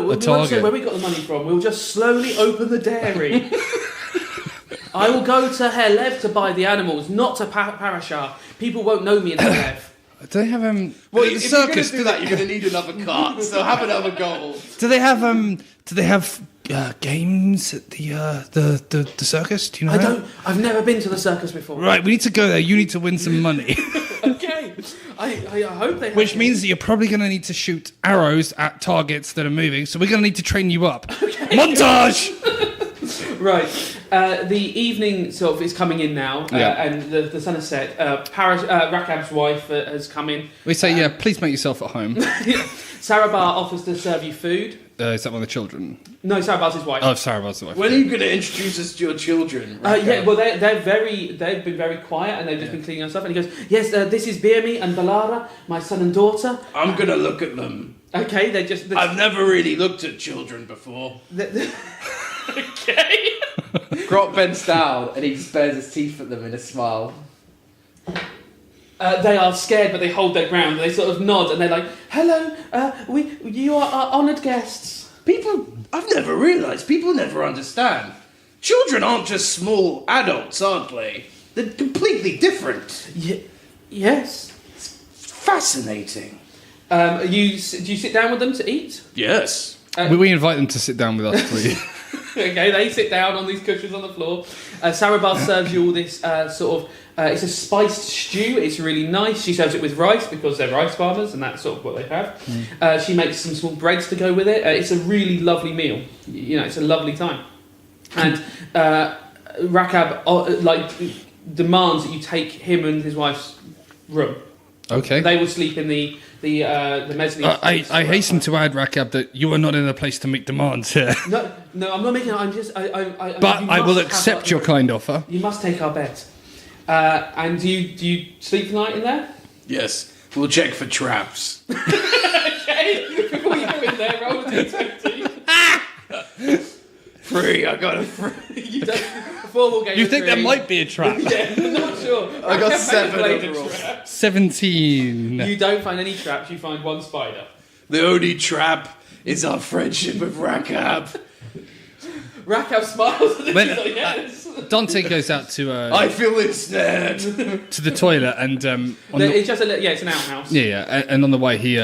we won't say target. where we got the money from. We'll just slowly open the dairy. I will go to Helev to buy the animals, not to Parashar. People won't know me in Helev. Do they have Well, the if circus? you're going to do that, you're going to need another cart. So have another goal. Do they have games at the circus? Do you know? I've never been to the circus before. Right, we need to go there. You need to win some money. Okay. I hope they have Which it. means that you're probably going to need to shoot arrows at targets that are moving. So we're going to need to train you up. Montage! Right. The evening sort of is coming in now, Yeah. and the sun has set. Rakab's wife has come in. We say, please make yourself at home. Sarabar offers to serve you food. Is that one of the children? No, Sarabar's his wife. Oh, sorry, I was the wife. When are you going to introduce us to your children? Yeah, well, they've been very quiet, and they've just been cleaning up stuff. And he goes, "Yes, this is Birmi and Balara, my son and daughter." I'm going to look at them. Okay, I've never really looked at children before. Okay. Grot bends down and he just bares his teeth at them in a smile. They are scared, but they hold their ground. They sort of nod, and they're like, "Hello, you are our honoured guests." I've never realised people never understand. Children aren't just small adults, aren't they? They're completely different. Yes. Fascinating. Do you sit down with them to eat? Yes. We invite them to sit down with us, please. Okay, they sit down on these cushions on the floor. Sarabar serves you all this it's a spiced stew. It's really nice. She serves it with rice because they're rice farmers, and that's sort of what they have. She makes some small breads to go with it. It's a really lovely meal. It's a lovely time. And Rakab demands that you take him and his wife's room. Okay. They will sleep in the mezzanine. I hasten to add, Rakab, that you are not in a place to make demands here. No, I'm not making it. I'm just. But I will accept your kind offer. You must take our bet. And do you sleep tonight in there? Yes. We'll check for traps. Okay. Before you go in there, roll a d20. 3. I got a 3. You don't. Formal game. You of think there three. might be a trap? Yeah, not sure. I got can't 7 play the overall. trap. 17. You don't find any traps. You find one spider. The only trap is our friendship with Rakab. Rakab smiles and When- he's like, yes. Dante goes out to I feel ensnared. the toilet, and It's just it's an outhouse. and on the way he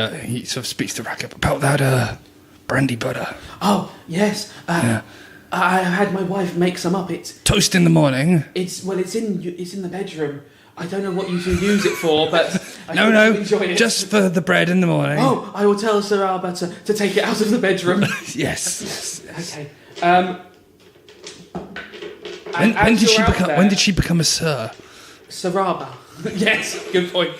sort of speaks to Rakab about that brandy butter. Oh yes. I had my wife make some up. Toast in the morning. It's in the bedroom. I don't know what you should use it for, but I No, hope you enjoy no, it. just for the bread in the morning. Oh, I will tell Sir Alba to take it out of the bedroom. Yes. Okay. When did she become a sir? Saraba. Yes, good point.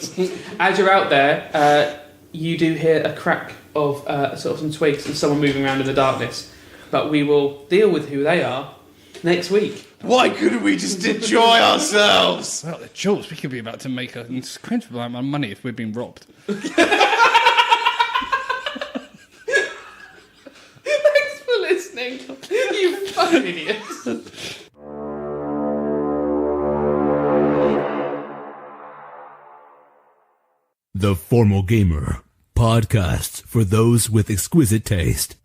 As you're out there, you do hear a crack of sort of some twigs and someone moving around in the darkness. But we will deal with who they are next week. Why couldn't we just enjoy ourselves? Well, the jobs, we could be about to make an incredible amount of money if we've been robbed. Thanks for listening, you fucking idiots. The Formal Gamer, podcasts for those with exquisite taste.